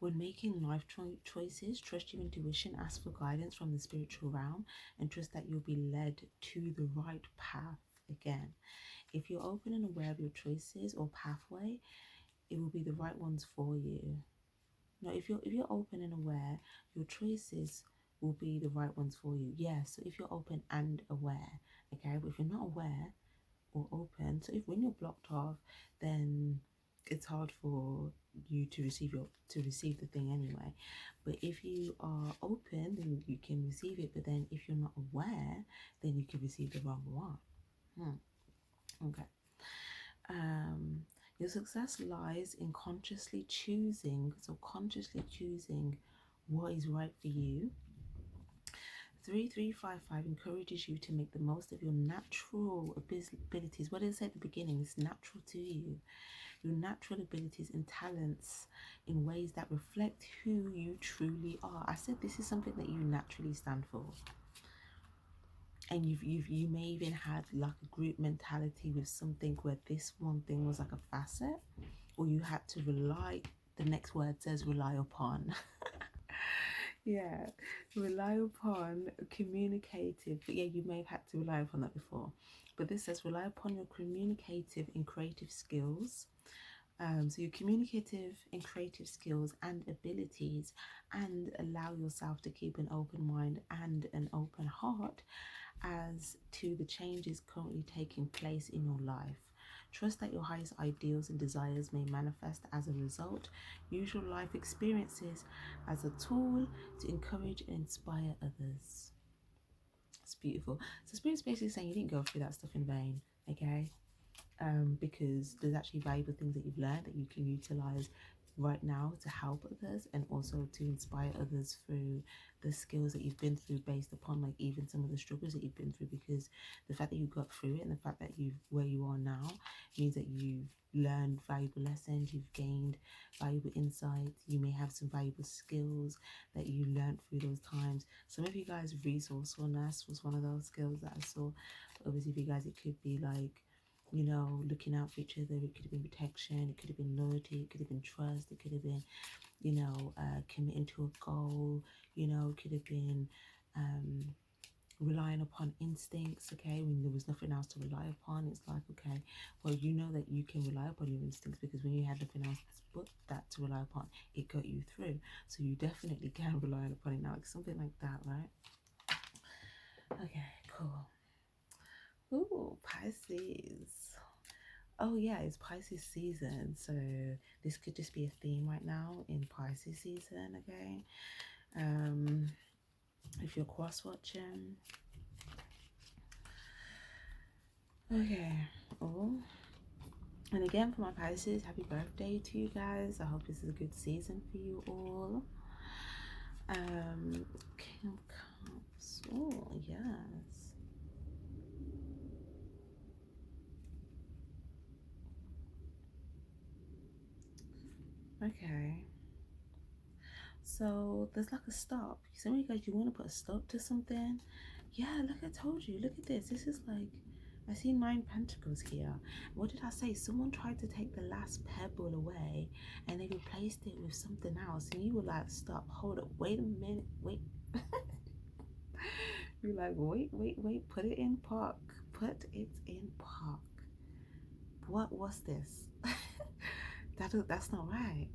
When making life choices, trust your intuition, ask for guidance from the spiritual realm, and trust that you'll be led to the right path again. If you're open and aware of your choices or pathway, it will be the right ones for you. No, if you're open and aware, your choices will be the right ones for you. Yeah, so if you're open and aware, okay, but if you're not aware or open, so if when you're blocked off, then it's hard for you to receive the thing anyway. But if you are open, then you can receive it. But then if you're not aware, then you can receive the wrong one. Okay. Your success lies in consciously choosing, what is right for you. 3355 encourages you to make the most of your natural abilities. What did I say at the beginning? It's natural to you. Your natural abilities and talents in ways that reflect who you truly are. I said this is something that you naturally stand for. And you may even had like a group mentality with something where this one thing was like a facet, or you had to rely, the next word says rely upon. Yeah, rely upon communicative. But yeah, you may have had to rely upon that before. But this says rely upon your communicative and creative skills. So your communicative and creative skills and abilities, and allow yourself to keep an open mind and an open heart as to the changes currently taking place in your life. Trust that your highest ideals and desires may manifest as a result. Use your life experiences as a tool to encourage and inspire others. It's beautiful. So Spirit's basically saying you didn't go through that stuff in vain, okay? Because there's actually valuable things that you've learned that you can utilize right now to help others, and also to inspire others through the skills that you've been through, based upon like even some of the struggles that you've been through. Because the fact that you got through it, and the fact that you've where you are now, means that you've learned valuable lessons, you've gained valuable insights, you may have some valuable skills that you learned through those times. Some of you guys, resourcefulness was one of those skills that I saw. Obviously for you guys, it could be like, you know, looking out for each other. It could have been protection, it could have been loyalty, it could have been trust, it could have been, you know, committing to a goal, you know, it could have been relying upon instincts, okay, when there was nothing else to rely upon. It's like, okay, well, you know that you can rely upon your instincts, because when you had nothing else but that to rely upon, it got you through. So you definitely can rely upon it now, like something like that, right? Okay, cool. Ooh, Pisces. Oh yeah, it's Pisces season, so this could just be a theme right now in Pisces season, okay? If you're cross watching. Okay. Oh. And again, for my Pisces, happy birthday to you guys. I hope this is a good season for you all. King of Cups. Oh, yes. Okay. So there's like a stop. Some of you guys, you want to put a stop to something. Yeah, look, I told you. Look at this. This is like, I see 9 pentacles here. What did I say? Someone tried to take the last pebble away, and they replaced it with something else. And you were like, stop, hold up, wait a minute, wait. You're like, wait, put it in park. Put it in park. What was this? That's not right.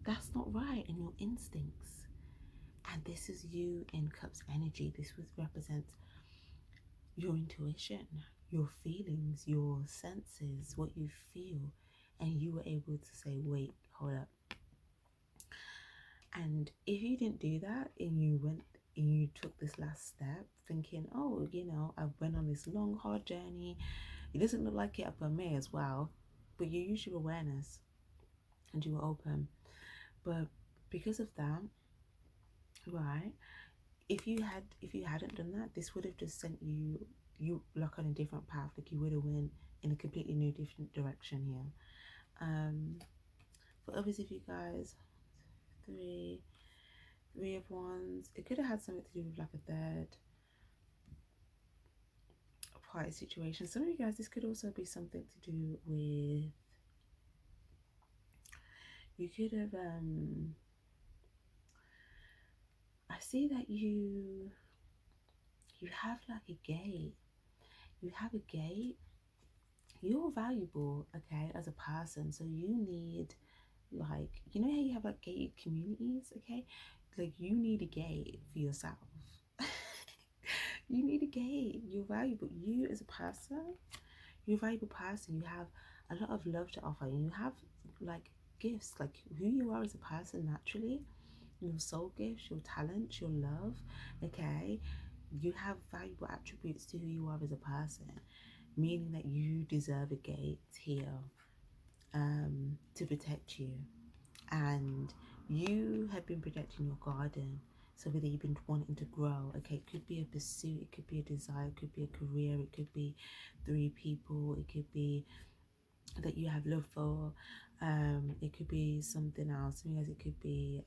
That's not right. And your instincts. And this is you in Cups energy. This would represent your intuition, your feelings, your senses, what you feel. And you were able to say, wait, hold up. And if you didn't do that, and you took this last step thinking, oh, you know, I went on this long, hard journey. It doesn't look like it up on me as well. But you use your awareness and you were open. But because of that, right, if you hadn't done that, this would have just sent you like on a different path. Like you would have went in a completely new different direction here. For others of you guys, three of wands, it could have had something to do with like a third party situation. Some of you guys, this could also be something to do with, you could have see that you have like a gate. You have a gate. You're valuable, okay, as a person. So you need, like, you know how you have like gated communities, okay? Like, you need a gate for yourself. You need a gate. You're valuable. You as a person, you're a valuable person. You have a lot of love to offer. You have like gifts, like who you are as a person naturally, your soul gifts, your talents, your love, okay? You have valuable attributes to who you are as a person, meaning that you deserve a gate here to protect you. And you have been protecting your garden. So whether you've been wanting to grow, okay, it could be a pursuit, it could be a desire, it could be a career, it could be 3 people, it could be that you have love for, it could be something else. Because it could be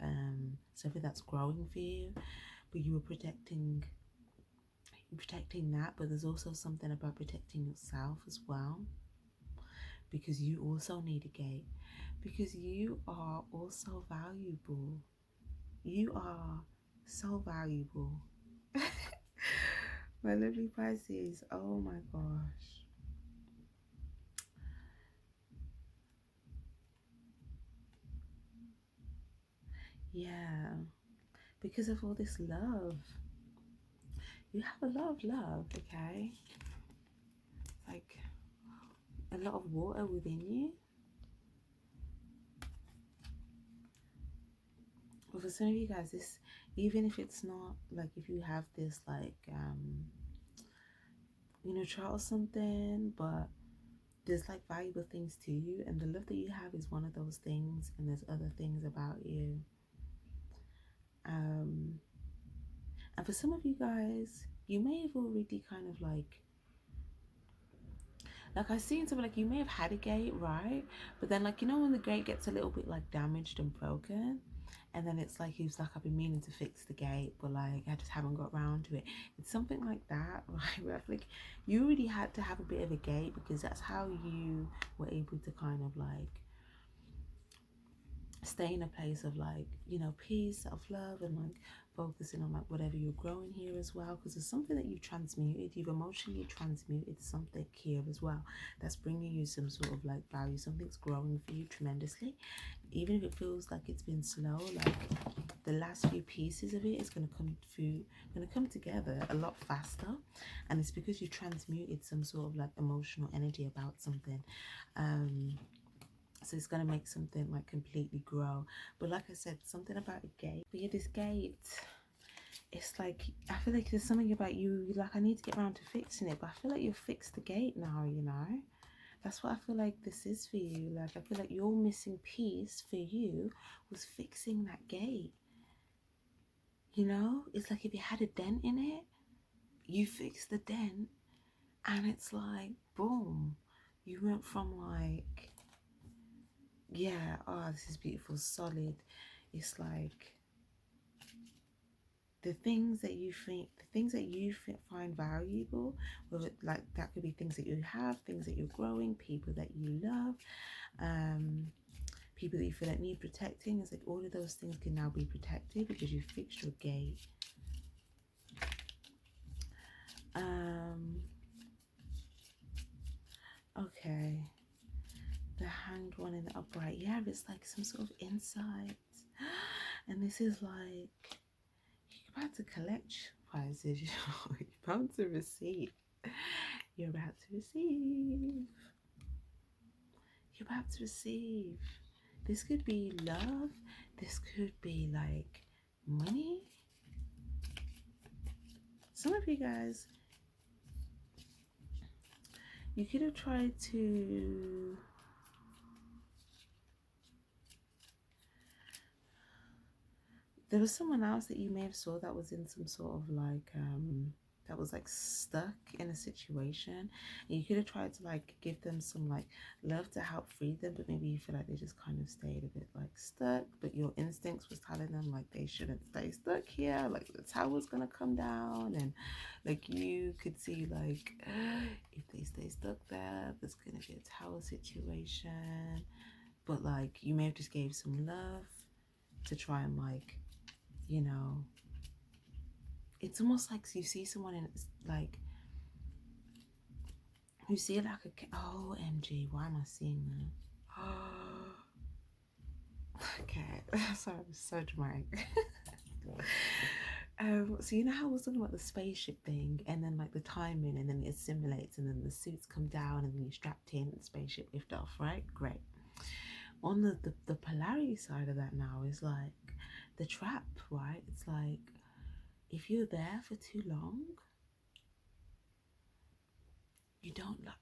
something that's growing for you, but you were protecting that. But there's also something about protecting yourself as well, because you also need a gate, because you are also valuable. You are so valuable. My lovely Pisces, oh my gosh. Yeah, because of all this love. You have a lot of love, okay? Like a lot of water within you. But for some of you guys, this, even if it's not like, if you have this like you know, chart or something, but there's like valuable things to you, and the love that you have is one of those things, and there's other things about you. And for some of you guys, you may have already kind of like I seen something like, you may have had a gate, right? But then, like, you know when the gate gets a little bit like damaged and broken, and then it's like, he was like, I've been meaning to fix the gate, but like I just haven't got around to it. It's something like that, right? Where I feel like you already had to have a bit of a gate, because that's how you were able to kind of like stay in a place of like, you know, peace, self-love, and like focusing on like whatever you're growing here as well, because there's something that you've transmuted, you've emotionally transmuted something here as well, that's bringing you some sort of like value. Something's growing for you tremendously, even if it feels like it's been slow. Like the last few pieces of it is going to come through, going to come together a lot faster, and it's because you transmuted some sort of like emotional energy about something. So it's going to make something like completely grow. But like I said, something about a gate. But yeah, this gate, it's like, I feel like there's something about you, like, I need to get around to fixing it, but I feel like you've fixed the gate now, you know? That's what I feel like this is for you. Like, I feel like your missing piece for you was fixing that gate. You know? It's like if you had a dent in it, you fixed the dent, and it's like, boom. You went from like, yeah, oh, this is beautiful, solid. It's like the things that you find valuable, whether like that could be things that you have, things that you're growing, people that you love, people that you feel like need protecting. It's like all of those things can now be protected because you fixed your gate. Okay, the Hanged One in the upright. Yeah, it's like some sort of insight. And this is like, you're about to collect prizes. You're about to receive. You're about to receive. You're about to receive. This could be love. This could be like money. Some of you guys, you could have tried to, there was someone else that you may have saw that was in some sort of like that was like stuck in a situation, and you could have tried to like give them some like love to help free them, but maybe you feel like they just kind of stayed a bit like stuck, but your instincts was telling them like they shouldn't stay stuck here, like the tower's gonna come down, and like you could see like if they stay stuck there, there's gonna be a tower situation. But like you may have just gave some love to try and like, you know, it's almost like you see someone and it's like, you see like a, OMG, why am I seeing that? Okay, sorry, I'm so dramatic. So you know how I was talking about the spaceship thing, and then like the timing, and then it simulates, and then the suits come down, and then you're strapped in, and the spaceship lift off, right? Great. On the polarity side of that now is like the trap, right? It's like if you're there for too long, you don't like,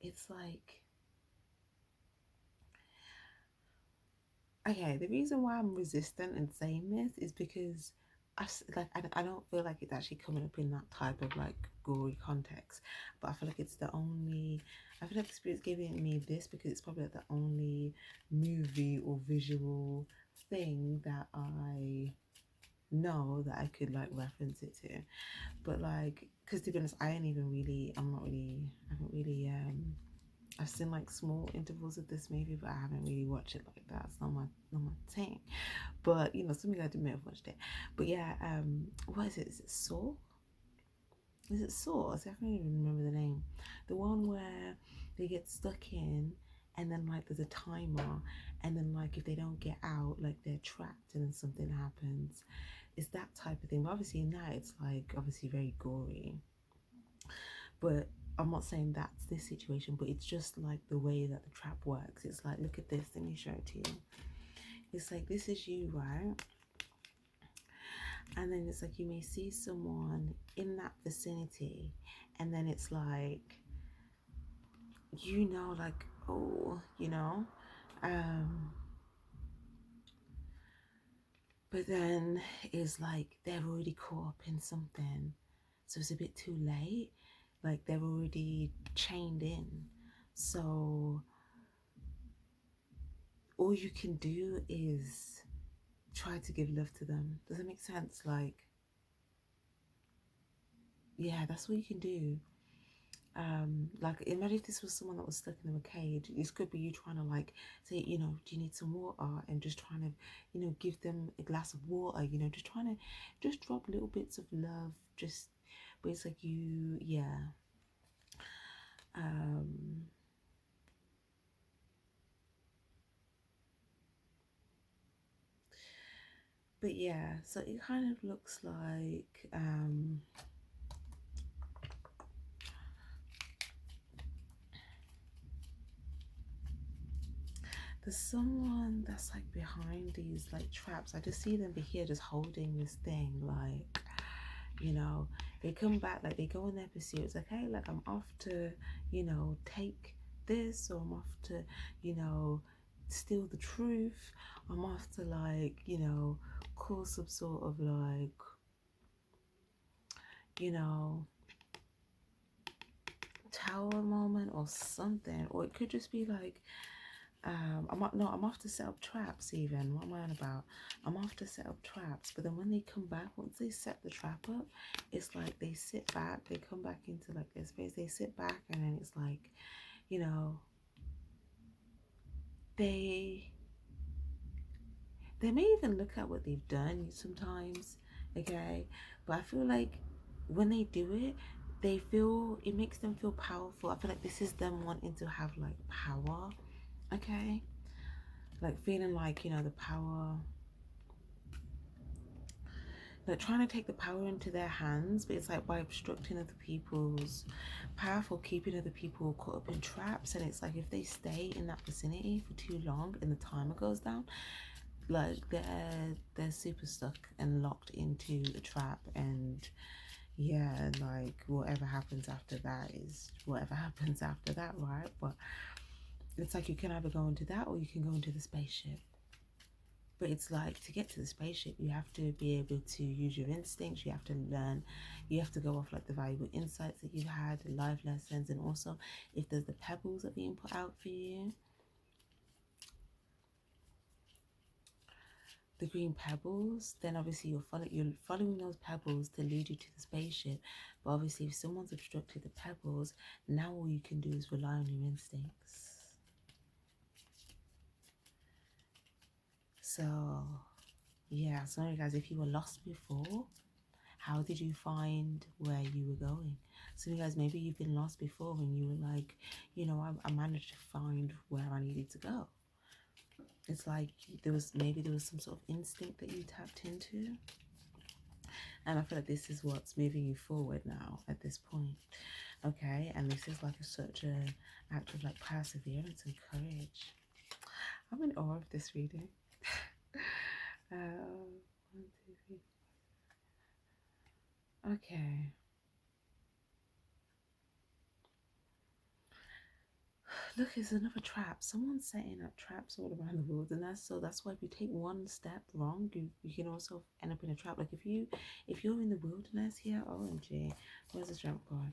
it's like, okay, the reason why I'm resistant in saying this is because I don't feel like it's actually coming up in that type of like gory context, but I feel like it's the only, I feel like the spirit's giving me this because it's probably like the only movie or visual thing that I know that I could like reference it to. But like, because to be honest, I haven't really I've seen like small intervals of this movie, but I haven't really watched it like that. It's not my thing. But you know, something I may have watched it. But yeah, what is it? Is it Saw? Is it Saw? I can't even remember the name. The one where they get stuck in, and then like there's a timer, and then like if they don't get out, like they're trapped, and then something happens. It's that type of thing. But obviously in that, it's like obviously very gory. But I'm not saying that's this situation, but it's just like the way that the trap works. It's like, look at this, let me show it to you. It's like, this is you, right? And then it's like you may see someone in that vicinity, and then it's like, you know, like, oh, you know, but then it's like they're already caught up in something, so it's a bit too late. Like they're already chained in, so all you can do is try to give love to them. Does that make sense? Like, yeah, that's what you can do. Like imagine if this was someone that was stuck in a cage. This could be you trying to like say, you know, do you need some water, and just trying to, you know, give them a glass of water, you know, just trying to just drop little bits of love, just, but it's like you, yeah. But yeah, so it kind of looks like there's someone that's like behind these like traps. I just see them be here just holding this thing, like, you know, they come back, like they go in their pursuit. It's like, hey, like I'm off to, you know, take this, or I'm off to, you know, steal the truth. I'm off to like, you know, cause some sort of like, you know, tower moment or something. Or it could just be like, I'm off to set up traps even. What am I on about? I'm off to set up traps. But then when they come back, once they set the trap up, it's like they sit back, they come back into like their space, they sit back, and then it's like, you know, they may even look at what they've done sometimes, okay? But I feel like when they do it, they feel, it makes them feel powerful. I feel like this is them wanting to have like power, okay? Like feeling like, you know, the power, like trying to take the power into their hands, but it's like by obstructing other people's powerful, keeping other people caught up in traps. And it's like if they stay in that vicinity for too long and the timer goes down, like they're super stuck and locked into the trap. And yeah, like whatever happens after that is whatever happens after that, right? But it's like you can either go into that or you can go into the spaceship. But it's like to get to the spaceship, you have to be able to use your instincts. You have to learn. You have to go off like the valuable insights that you've had, the life lessons, and also if there's the pebbles that are being put out for you, the green pebbles, then obviously you're following those pebbles to lead you to the spaceship. But obviously, if someone's obstructed the pebbles, now all you can do is rely on your instincts. So Yeah, sorry guys, if you were lost before, how did you find where you were going? So you guys, maybe you've been lost before and you were like, you know, I managed to find where I needed to go. It's like maybe there was some sort of instinct that you tapped into. And I feel like this is what's moving you forward now at this point. Okay, and this is like such a act of like perseverance and courage. I'm in awe of this reading. um, 1, 2, 3. Okay. Look, it's another trap. Someone's setting up traps all around the wilderness. So that's why if you take one step wrong, you can also end up in a trap. Like if you're in the wilderness here, OMG, where's the strength card?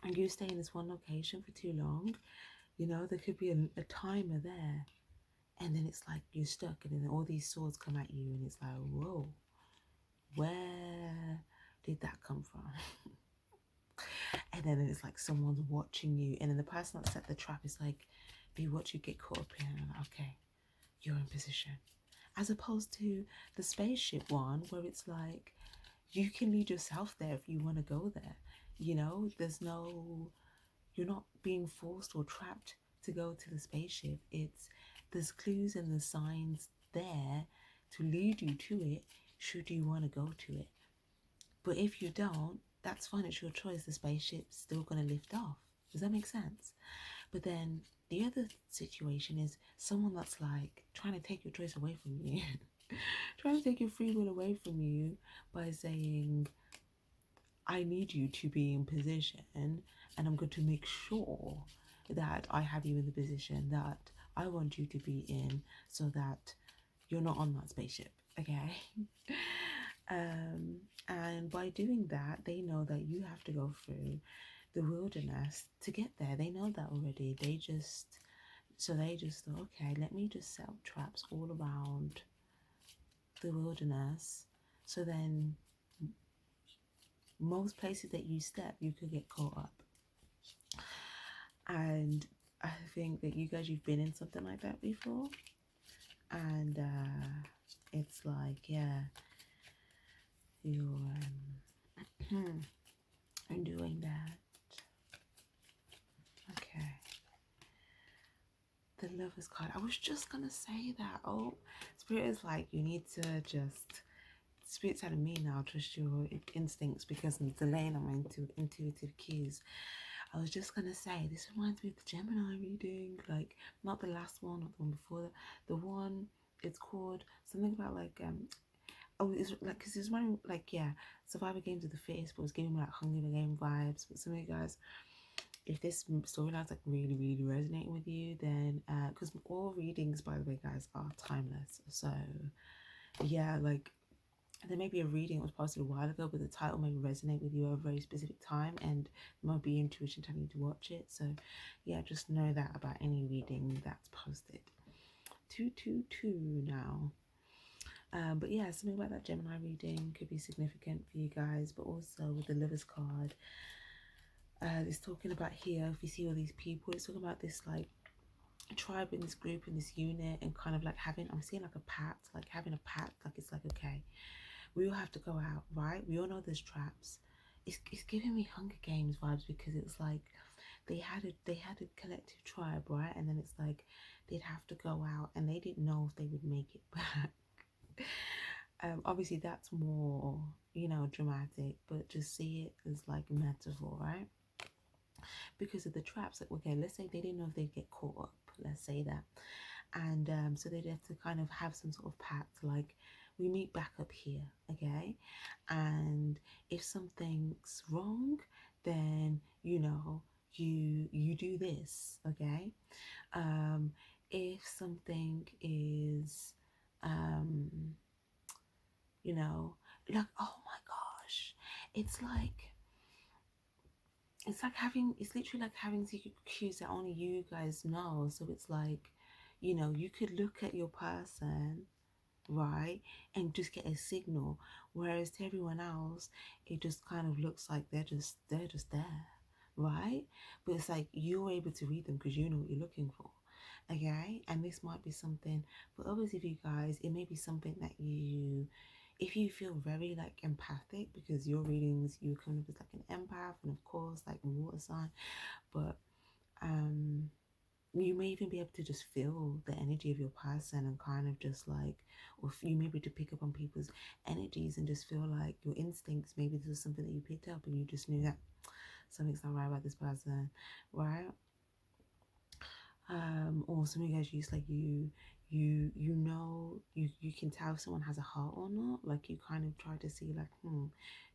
And you stay in this one location for too long, you know, there could be a timer there. And then it's like you're stuck and then all these swords come at you and it's like, whoa, where did that come from? And then it's like someone's watching you, and then the person that set the trap is like, they watch you get caught up in, and like, okay, you're in position. As opposed to the spaceship one, where it's like, you can lead yourself there if you want to go there. You know, you're not being forced or trapped to go to the spaceship. There's clues and the signs there to lead you to it should you want to go to it. But if you don't, that's fine, it's your choice. The spaceship's still going to lift off. Does that make sense? But then the other situation is someone that's like trying to take your choice away from you, trying to take your free will away from you by saying, I need you to be in position and I'm going to make sure that I have you in the position that I want you to be in so that you're not on that spaceship, okay? And by doing that, they know that you have to go through the wilderness to get there. They know that already. They just thought, okay, let me just set up traps all around the wilderness. So then most places that you step, you could get caught up. And I think that you guys, you've been in something like that before. And it's like, yeah, you're doing that. Okay. The Lover's card. I was just gonna say that. Oh, Spirit is like, you need to just, Spirit's telling me now, trust your instincts because I'm delaying on my intuitive cues. I was just gonna say, this reminds me of the Gemini reading, like not the last one, not the one before that. The one, it's called something about like oh, it's like, because it's running like, yeah, Survivor Games of the Fittest, but it was giving me like Hunger Game vibes. But some of you guys, if this storyline's like really resonating with you, then because all readings, by the way guys, are timeless. So yeah, like there may be a reading that was posted a while ago, but the title may resonate with you at a very specific time and it might be intuition telling you to watch it. So yeah, just know that about any reading that's posted. 222 now. But yeah, something about that Gemini reading could be significant for you guys. But also with the Lover's card, it's talking about here, if you see all these people, it's talking about this like tribe in this group, in this unit, and kind of like having, I'm seeing like a pact, like having a pact, like it's like, okay, we all have to go out, right? We all know there's traps. It's giving me Hunger Games vibes because it's like they had a collective tribe, right? And then it's like they'd have to go out and they didn't know if they would make it back. Obviously that's more, you know, dramatic, but just see it as like a metaphor, right? Because of the traps. Like, okay, let's say they didn't know if they'd get caught up, let's say that, and so they'd have to kind of have some sort of pact, like we meet back up here, okay, and if something's wrong, then you know, you do this, okay. If something is you know, like, oh my gosh, it's like it's literally like having secret cues that only you guys know. So it's like, you know, you could look at your person, right, and just get a signal, whereas to everyone else it just kind of looks like they're just there, right? But it's like you're able to read them because you know what you're looking for. Okay, and this might be something for others of you guys. It may be something that you, if you feel very like empathic, because your readings, you come up as like an empath, and of course like water sign, but you may even be able to just feel the energy of your person and kind of just like, or you may be able to pick up on people's energies and just feel like your instincts, maybe this was something that you picked up and you just knew that something's not right about this person, right? Or some of you guys use like you know, you can tell if someone has a heart or not. Like you kind of try to see like, do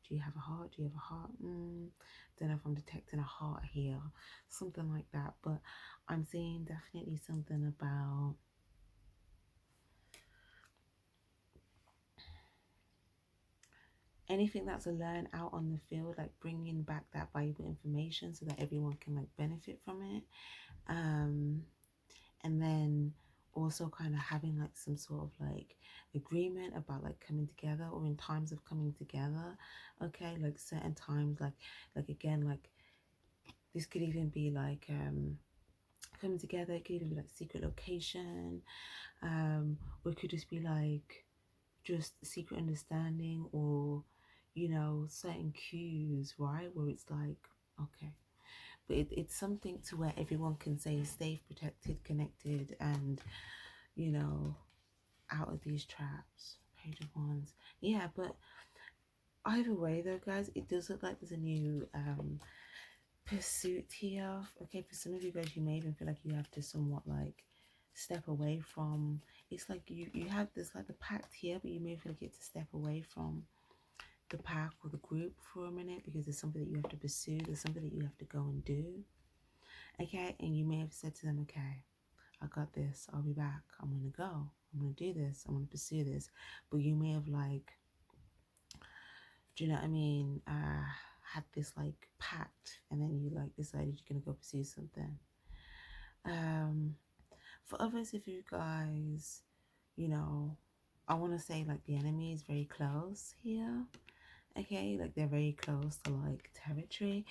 you have a heart? Do you have a heart? Don't know if I'm detecting a heart here, something like that. But I'm seeing definitely something about anything that's a learn out on the field, like bringing back that valuable information so that everyone can like benefit from it. And then also kind of having like some sort of like agreement about like coming together, or in times of coming together. Okay, like certain times, like again, like this could even be like coming together. It could even be like secret location, or it could just be like just secret understanding, or you know, certain cues, right, where it's like, okay, but it's something to where everyone can say safe, protected, connected, and you know, out of these traps. Page of Wands. Yeah, but either way though, guys, it does look like there's a new pursuit here. Okay, for some of you guys, you may even feel like you have to somewhat like step away from, it's like you have this like the pact here, but you may feel like you have to step away from the pack or the group for a minute because there's something that you have to pursue, there's something that you have to go and do. Okay, and you may have said to them, okay, I got this, I'll be back, I'm gonna go, I'm gonna do this, I'm gonna pursue this. But you may have like, do you know what I mean, had this like pact, and then you like decided you're gonna go pursue something. For others of you guys, you know, I want to say like the enemy is very close here. Okay, like they're very close to like territory,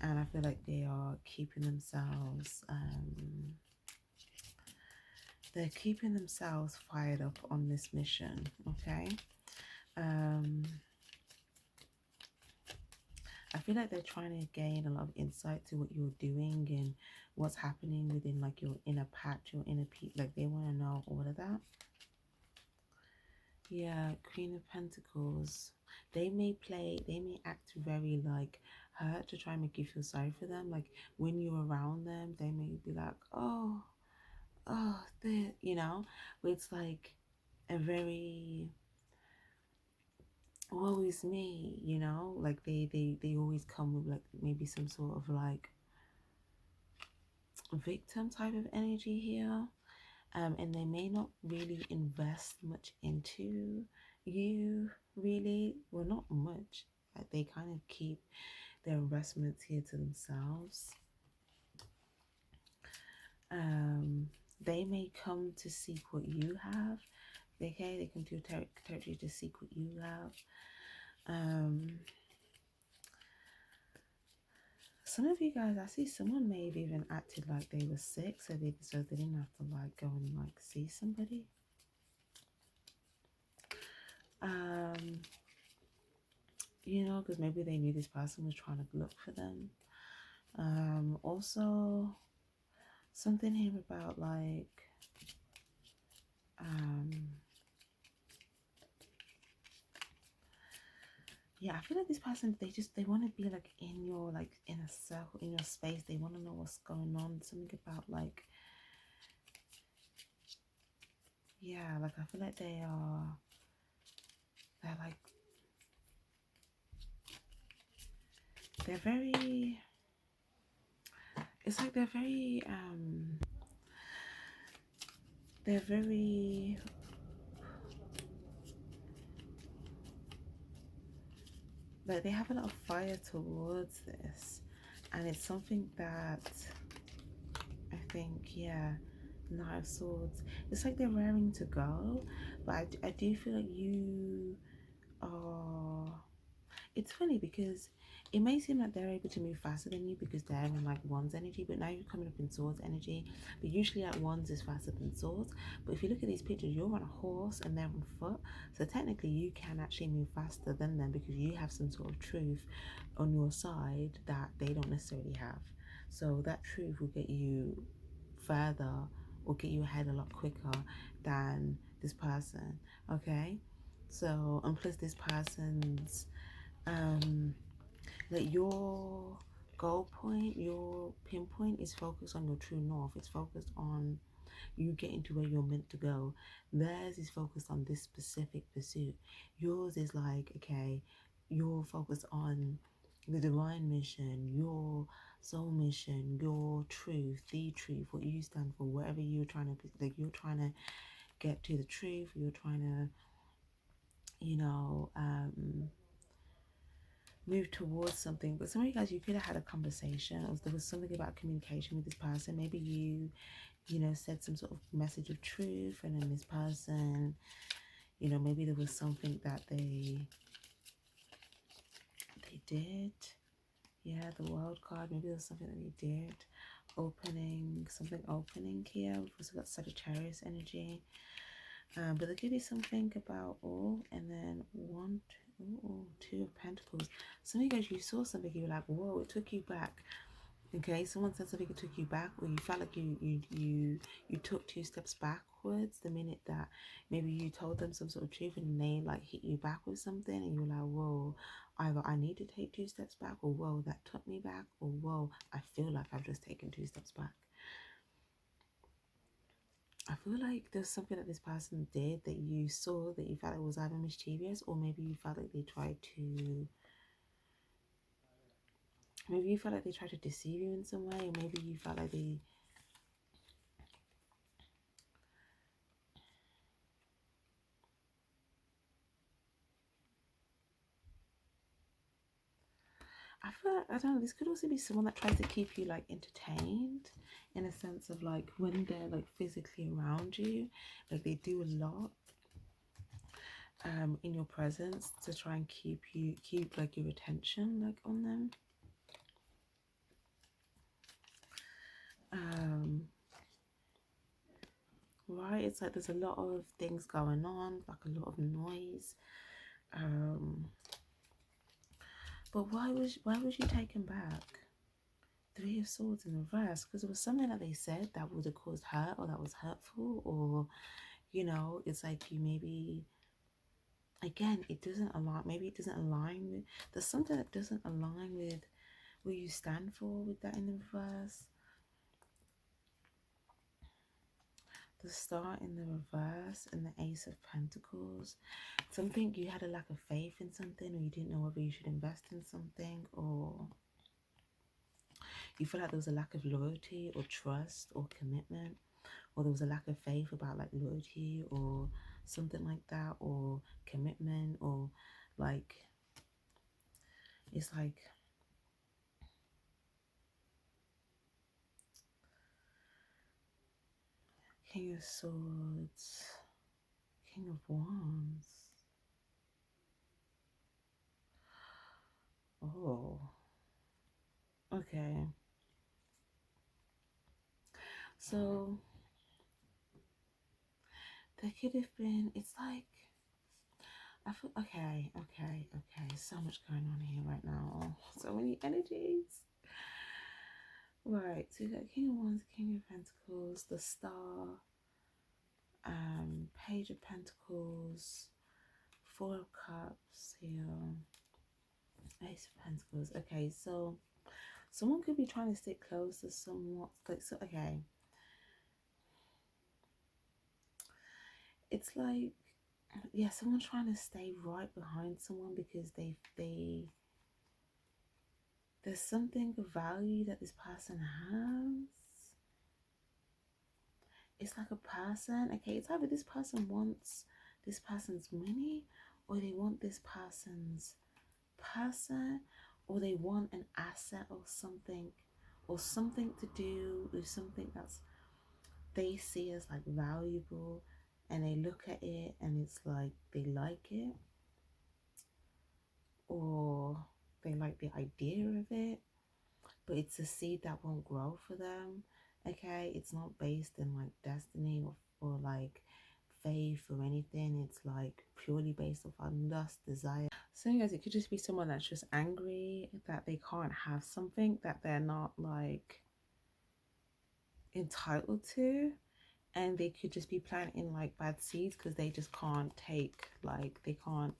and I feel like they are keeping themselves they're keeping themselves fired up on this mission. Okay, I feel like they're trying to gain a lot of insight to what you're doing and what's happening within like your inner pact, your inner like they want to know all of that. Yeah, Queen of Pentacles. They may act very like hurt to try and make you feel sorry for them. Like when you're around them, they may be like, oh, they, you know, but it's like a very, woe is me, you know, like they always come with like maybe some sort of like victim type of energy here. And they may not really invest much into you, really. Well, not much. Like they kind of keep their investments here to themselves. They may come to seek what you have. Okay, they come to your territory to seek what you have. Some of you guys, I see someone may have even acted like they were sick, so they didn't have to like go and like see somebody. You know, because maybe they knew this person was trying to look for them. Also, something here about like, yeah, I feel like this person, they want to be like in your like inner circle, in your space. They want to know what's going on. Something about like, yeah, like I feel like they're like, they're very, it's like they're very like they have a lot of fire towards this, and it's something that I think, yeah, Knight of Swords, it's like they're raring to go, but I do feel like you are, it's funny because it may seem like they're able to move faster than you because they're in like wands energy, but now you're coming up in swords energy. But usually like wands is faster than swords. But if you look at these pictures, you're on a horse and they're on foot, so technically you can actually move faster than them because you have some sort of truth on your side that they don't necessarily have. So that truth will get you further or get you ahead a lot quicker than this person. Okay, so and plus this person's like your goal point, your pinpoint is focused on your true north. It's focused on you getting to where you're meant to go. Theirs is focused on this specific pursuit. Yours is like, okay, you're focused on the divine mission, your soul mission, your truth, the truth, what you stand for, whatever you're trying to, like, you're trying to get to the truth, you're trying to, you know, move towards something. But some of you guys, you could have had a conversation, or there was something about communication with this person. Maybe you know, said some sort of message of truth, and then this person, you know, maybe there was something that they did. Yeah, the world card. Maybe there was something that they did. Opening, something opening here. We've also got Sagittarius energy. But there could be something about and then two of Pentacles. Some of you guys, you saw something, you were like, whoa, it took you back. Okay, someone said something that took you back, or you felt like you took 2 steps backwards the minute that maybe you told them some sort of truth and they like hit you back with something, and you were like, whoa, either I need to take 2 steps back, or whoa, that took me back, or whoa, I feel like I've just taken 2 steps back. I feel like there's something that this person did that you saw that you felt it was either mischievous, or maybe you felt like they tried to, maybe you felt like they tried to deceive you in some way, or maybe you felt like they, I feel like, I don't know, this could also be someone that tries to keep you like entertained, in a sense of like when they're like physically around you, like they do a lot in your presence to try and keep like your attention like on them. Right, it's like there's a lot of things going on, like a lot of noise. But why was you taken back? 3 of Swords in reverse, because it was something that they said that would have caused hurt, or that was hurtful, or you know, it's like you maybe, again, it doesn't align, maybe it doesn't align with, there's something that doesn't align with what you stand for with that in the reverse. The Star in the reverse and the Ace of Pentacles. Something, you had a lack of faith in something, or you didn't know whether you should invest in something, or you feel like there was a lack of loyalty or trust or commitment, or there was a lack of faith about like loyalty or something like that, or commitment, or like, it's like, King of Swords, King of Wands. Oh, okay. So there could have been, it's like, I feel, okay. So much going on here right now. Oh, so many energies. Right, so we got King of Wands, King of Pentacles, the Star, Page of Pentacles, Four of Cups here, Ace of Pentacles. Okay, so someone could be trying to stick close to someone, like, so, okay. It's like, yeah, someone trying to stay right behind someone because there's something of value that this person has. It's like a person, okay, it's either this person wants this person's money, or they want this person's person, or they want an asset or something to do with something that's they see as like valuable, and they look at it and it's like they like it, or they like the idea of it, but it's a seed that won't grow for them. Okay, it's not based in like destiny or like faith or anything. It's like purely based on lust, desire. So guys, it could just be someone that's just angry that they can't have something that they're not like entitled to, and they could just be planting like bad seeds because they just can't take, like they can't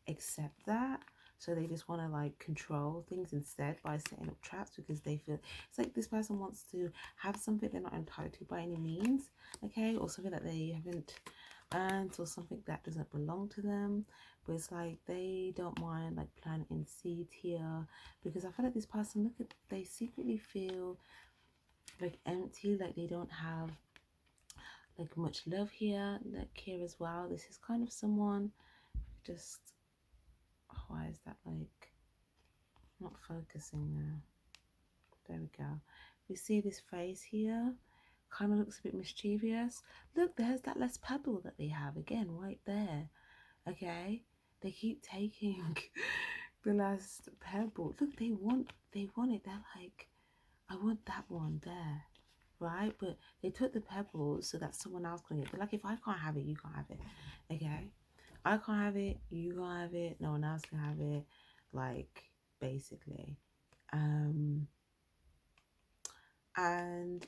accept that, so they just want to like control things instead by setting up traps, because they feel it's like this person wants to have something they're not entitled to by any means, okay, or something that they haven't earned, or something that doesn't belong to them, but it's like they don't mind like planting seeds here, because I feel like this person, look at, they secretly feel like empty, like they don't have like much love here, like here as well. This is kind of someone just, why is that like not focusing there? There we go. You see this face here kind of looks a bit mischievous. Look, there's that last pebble that they have again right there. Okay, they keep taking the last pebble. Look, they want it. They're like, I want that one there, right? But they took the pebbles so that someone else can get it. They're like, if I can't have it, you can't have it. Okay, I can't have it, you can't have it, no one else can have it, like basically. And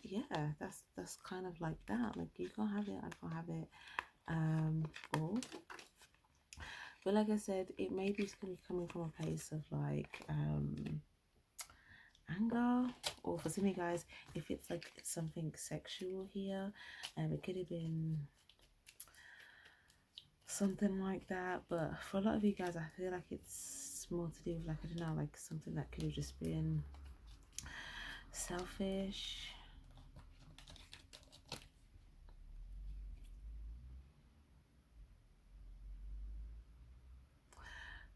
yeah, that's kind of like that, like you can't have it, I can't have it. Or, but like I said, it may be coming from a place of like anger, or for some of you guys, if it's like something sexual here, it could have been something like that. But for a lot of you guys, I feel like it's more to do with like, I don't know, like something that could have just been selfish.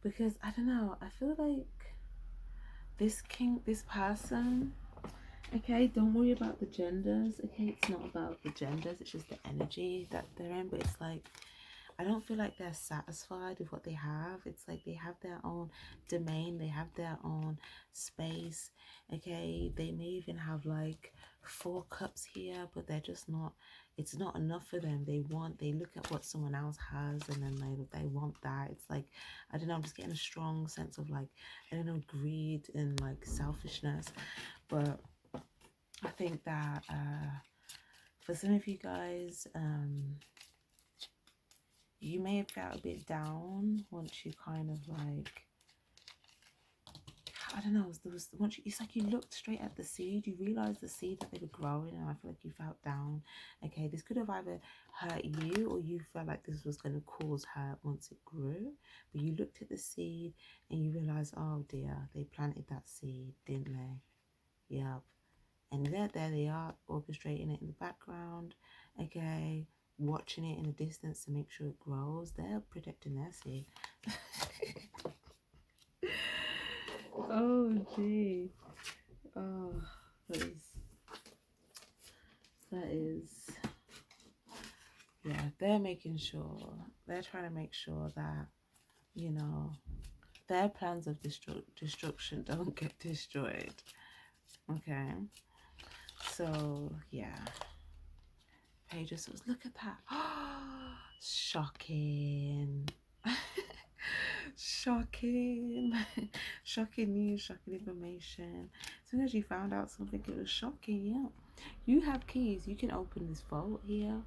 Because I don't know, I feel like this person, okay, don't worry about the genders, okay, it's not about the genders, it's just the energy that they're in. But it's like, I don't feel like they're satisfied with what they have. It's like they have their own domain, they have their own space, okay. They may even have like 4 cups here, but they're just not, it's not enough for them. They look at what someone else has, and then they want that. It's like, I don't know, I'm just getting a strong sense of like, I don't know, greed and like selfishness. But I think that for some of you guys, you may have felt a bit down once you kind of like, I don't know, there was once it's like you looked straight at the seed, you realized the seed that they were growing, and I feel like you felt down. Okay, this could have either hurt you, or you felt like this was going to cause hurt once it grew. But you looked at the seed and you realized, oh dear, they planted that seed, didn't they? Yep. And there they are, orchestrating it in the background, okay, watching it in the distance to make sure it grows. They're protecting their seed. Oh gee. Oh, that is, yeah, they're making sure, they're trying to make sure that, you know, their plans of destruction don't get destroyed. Okay, so yeah, Pages was, look at that. Shocking. Shocking. Shocking news, shocking information. As soon as you found out something, it was shocking. Yeah, you have keys, you can open this vault here.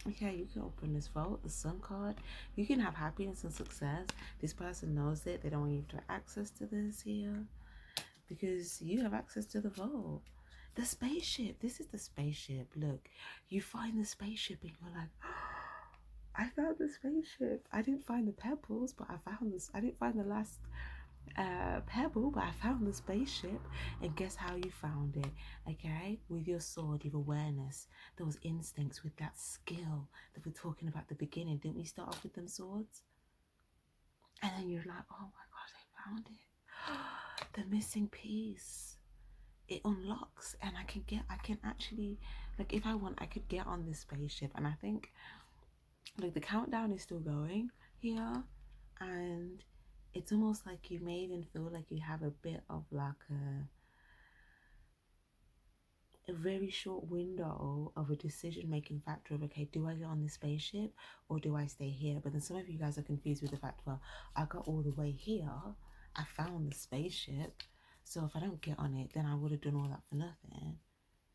Okay, you can open this vault, the Sun card. You can have happiness and success. This person knows it, they don't want you to have access to this here, because you have access to the vault. The spaceship, this is the spaceship. Look, you find the spaceship and you're like, oh, I found the spaceship. I didn't find the pebbles, but I found this. I didn't find the last pebble, but I found the spaceship. And guess how you found it? Okay, with your sword, your awareness, those instincts, with that skill that we're talking about at the beginning. Didn't we start off with them swords? And then you're like, oh my gosh, I found it. The missing piece. It unlocks, and I can actually, like, if I want, I could get on this spaceship. And I think like the countdown is still going here, and it's almost like you may even feel like you have a bit of like a very short window of a decision making factor of, okay, do I get on this spaceship or do I stay here? But then some of you guys are confused with the fact, well, I got all the way here, I found the spaceship, so if I don't get on it, then I would have done all that for nothing.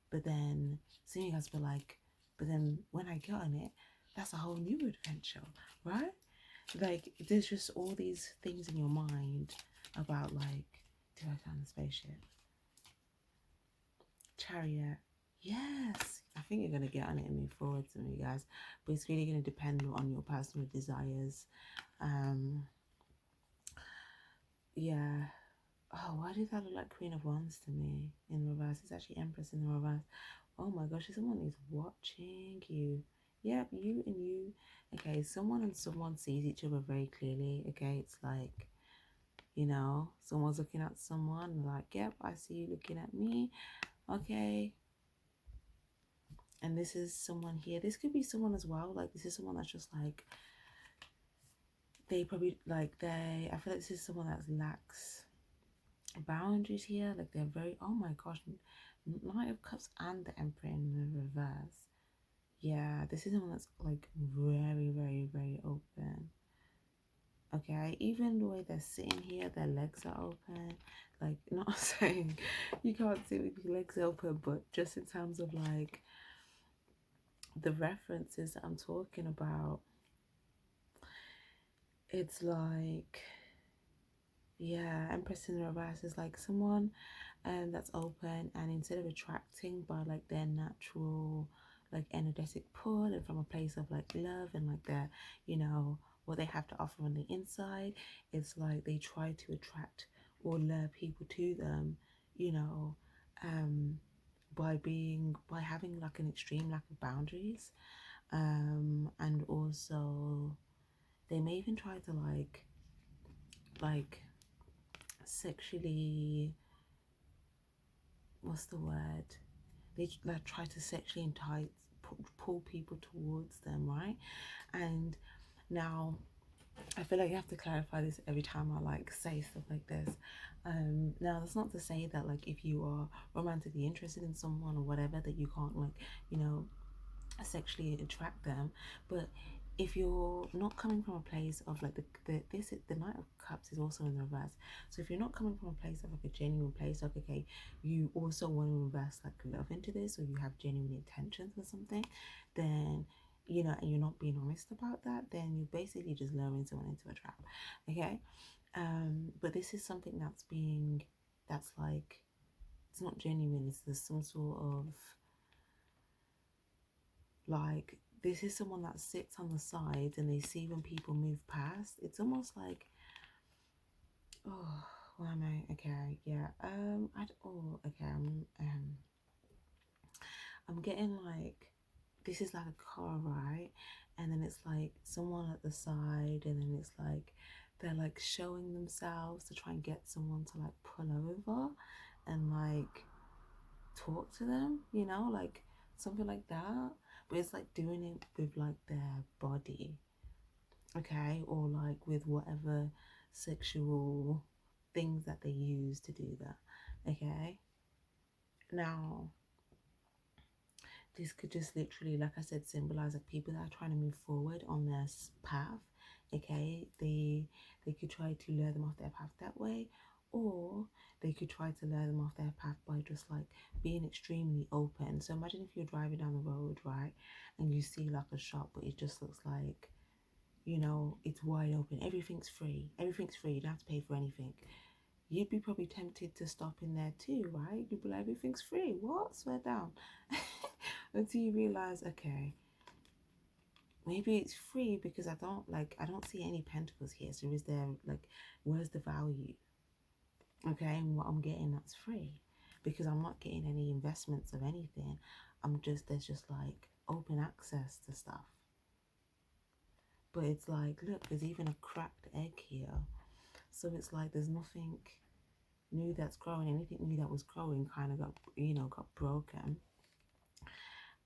But then some of you guys were like, but then when I get on it, that's a whole new adventure, right? Like, there's just all these things in your mind about, like, do I find the spaceship? Chariot. Yes, I think you're going to get on it and move forward, some of you guys, but it's really going to depend on your personal desires. Yeah. Oh, why did that look like Queen of Wands to me in reverse? It's actually Empress in the reverse. Oh my gosh, someone is watching you. Yep, you and you. Okay, someone and someone sees each other very clearly. Okay, it's like, you know, someone's looking at someone, like, yep, I see you looking at me. Okay. And this is someone here. This could be someone as well. Like, this is someone that's just like, they probably, like, I feel like this is someone that lacks boundaries here. Like, they're very, oh my gosh, Knight of Cups and the Emperor in the reverse. Yeah, this is someone that's like very, very, very open. Okay, even the way they're sitting here, their legs are open. Like, not saying you can't sit with your legs open, but just in terms of like the references that I'm talking about, it's like, yeah, Empress in the reverse is like someone that's open, and instead of attracting by like their natural like energetic pull and from a place of like love and like their, you know, what they have to offer on the inside, it's like they try to attract or lure people to them, you know, by having like an extreme lack of boundaries, and also they may even try to like sexually, what's the word, they like try to sexually entice, pull people towards them, right? And now I feel like you have to clarify this every time I like say stuff like this. Now that's not to say that like if you are romantically interested in someone or whatever that you can't like, you know, sexually attract them, but if you're not coming from a place of like the Knight of Cups is also in the reverse, so if you're not coming from a place of like a genuine place, like, okay, you also want to invest like love into this, or you have genuine intentions or something, then, you know, and you're not being honest about that, then you're basically just luring someone into a trap. Okay. But this is something that's like, it's not genuine, it's there's some sort of like, this is someone that sits on the side and they see when people move past. It's almost like, oh, why am I? Okay, yeah. Oh, okay. I'm getting like, this is like a car, right? And then it's like someone at the side, and then it's like they're like showing themselves to try and get someone to like pull over and like talk to them, you know, like something like that. But it's like doing it with like their body, okay, or like with whatever sexual things that they use to do that, okay. Now this could just literally, like I said, symbolize like people that are trying to move forward on their path, okay. They could try to lure them off their path that way, or they could try to lure them off their path by just like being extremely open. So imagine if you're driving down the road, right, and you see like a shop, but it just looks like, you know, it's wide open, everything's free, you don't have to pay for anything. You'd be probably tempted to stop in there too, right? You'd be like, everything's free, what, swear down. Until you realize, okay, maybe it's free because I don't see any pentacles here, so is there like, where's the value? Okay, and what I'm getting, that's free, because I'm not getting any investments of anything. There's just like open access to stuff. But it's like, look, there's even a cracked egg here. So it's like there's nothing new that's growing. Anything new that was growing kind of got, you know, got broken.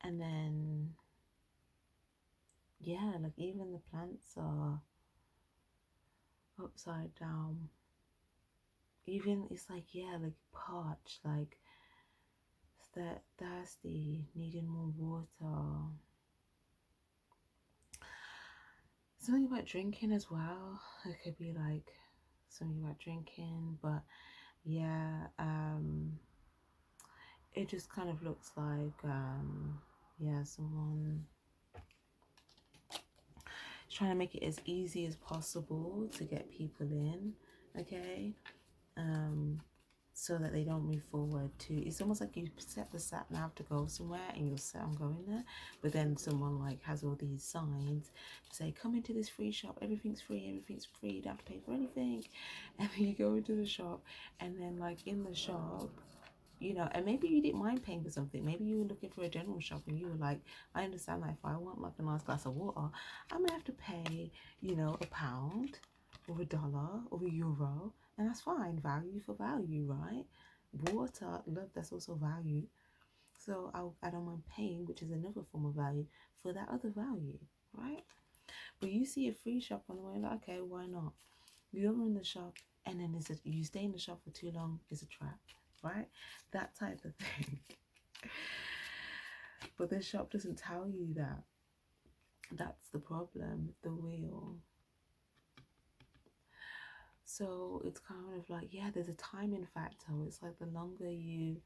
And then, yeah, like even the plants are, upside down. Even it's like, yeah, like parched, like that thirsty, needing more water. Something about drinking as well. It could be like something about drinking, but yeah, it just kind of looks like yeah, someone is trying to make it as easy as possible to get people in, okay, so that they don't move forward to, it's almost like you set the sat nav to go somewhere and you're set on going there, but then someone like has all these signs to say, come into this free shop, everything's free, you don't have to pay for anything. And then you go into the shop, and then like in the shop, you know, and maybe you didn't mind paying for something. Maybe you were looking for a general shop and you were like, I understand that if I want like a nice glass of water, I may have to pay, you know, £1 or $1 or €1, and that's fine. Value for value, right? Water, love, that's also value. So I don't mind paying, which is another form of value, for that other value, right? But you see a free shop on the way, like, okay, why not? You're in the shop, and then you stay in the shop for too long, is a trap, right? That type of thing. But the shop doesn't tell you that. That's the problem, the wheel. So it's kind of like, yeah, there's a timing factor. It's like the longer you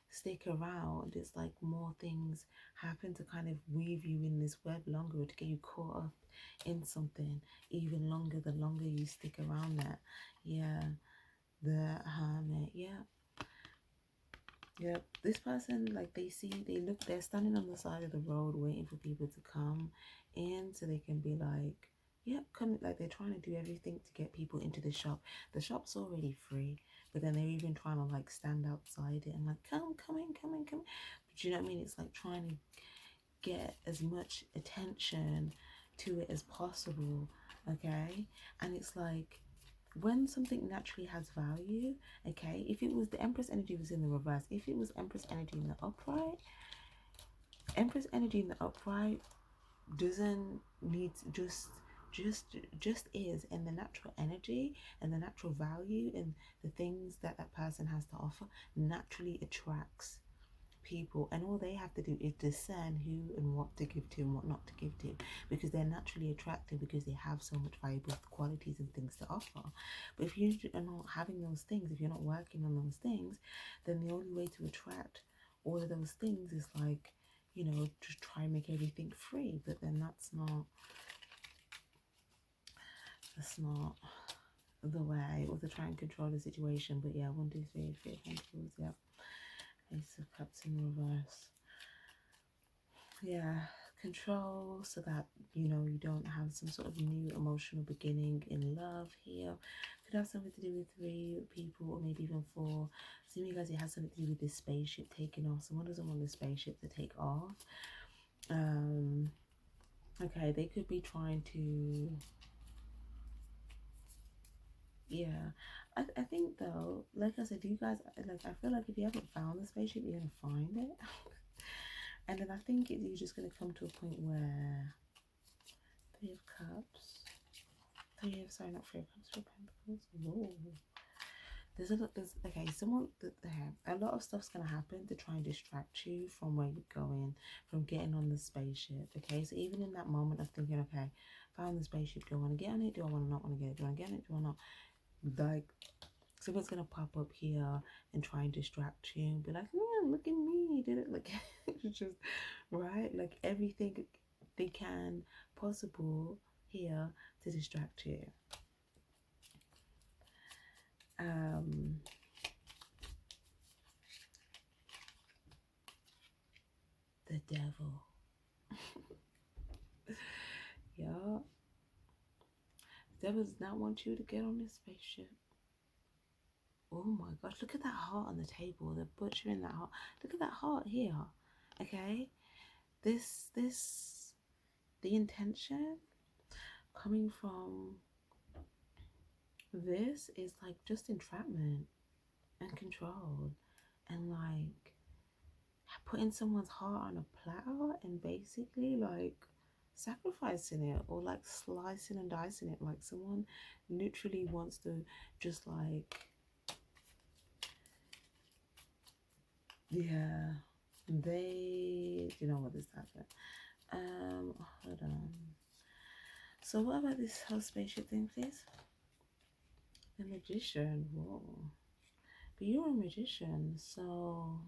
stick around, it's like more things happen to kind of weave you in this web longer, to get you caught up in something even longer, the longer you stick around that. Yeah, the hermit. Yeah. Yep, this person, like, they're standing on the side of the road waiting for people to come in so they can be like, yep, come, like they're trying to do everything to get people into the shop. The shop's already free, but then they're even trying to like stand outside it and like, come in. But you know what I mean? It's like trying to get as much attention to it as possible, okay? And it's like, when something naturally has value, okay, if it was the Empress energy was in the reverse, if it was Empress energy in the upright, Empress energy in the upright doesn't need just is, and the natural energy and the natural value and the things that that person has to offer naturally attracts people, and all they have to do is discern who and what to give to and what not to give to, because they're naturally attractive, because they have so much valuable qualities and things to offer. But if you are not having those things, if you're not working on those things, then the only way to attract all of those things is like, you know, just try and make everything free. But then that's not the way, or to try and control the situation. But yeah, 1, 2, 3, 4 Pentacles. Yep, Ace of Cups in reverse. Yeah, control, so that, you know, you don't have some sort of new emotional beginning in love here. Could have something to do with 3 people, or maybe even 4. Some of you guys, it has something to do with this spaceship taking off. Someone doesn't want the spaceship to take off. Okay, they could be trying to, yeah, I think though, like I said, you guys, like, I feel like if you haven't found the spaceship, you're gonna find it. And then I think you're just gonna come to a point where 3 of Cups, 3 of, sorry, not 3 of Cups, 3 of Pentacles. Whoa. Okay, a lot of stuff's gonna happen to try and distract you from where you're going, from getting on the spaceship. Okay, so even in that moment of thinking, okay, found the spaceship, do I want to get on it? Do I want to not want to get it? Do I want to get on it? Do I not? Like, someone's gonna pop up here and try and distract you and be like, yeah, look at me, did it? Like, it's just, right, like everything they can possible here to distract you. The devil. Yeah, the devil does not want you to get on this spaceship. Oh my gosh, look at that heart on the table. They're butchering that heart. Look at that heart here. Okay, the intention coming from this is like just entrapment and control, and like putting someone's heart on a platter and basically like sacrificing it, or like slicing and dicing it. Like someone literally wants to just like, yeah, they, you know what this happened. Hold on. So what about this whole spaceship thing, please? The magician. Whoa. But you're a magician, so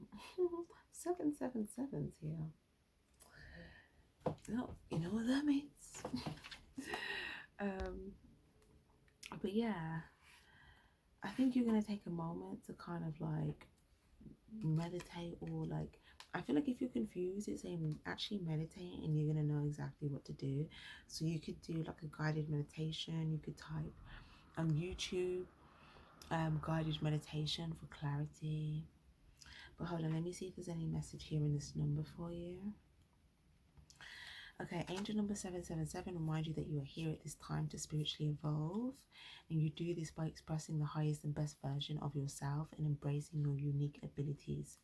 777's here. Oh, you know what that means. um, but yeah, I think you're gonna take a moment to kind of like meditate, or like, I feel like if you're confused, it's saying actually meditate and you're gonna know exactly what to do. So you could do like a guided meditation. You could type on YouTube guided meditation for clarity. But hold on, let me see if there's any message here in this number for you. Okay, angel number 777 remind you that you are here at this time to spiritually evolve, and you do this by expressing the highest and best version of yourself and embracing your unique abilities,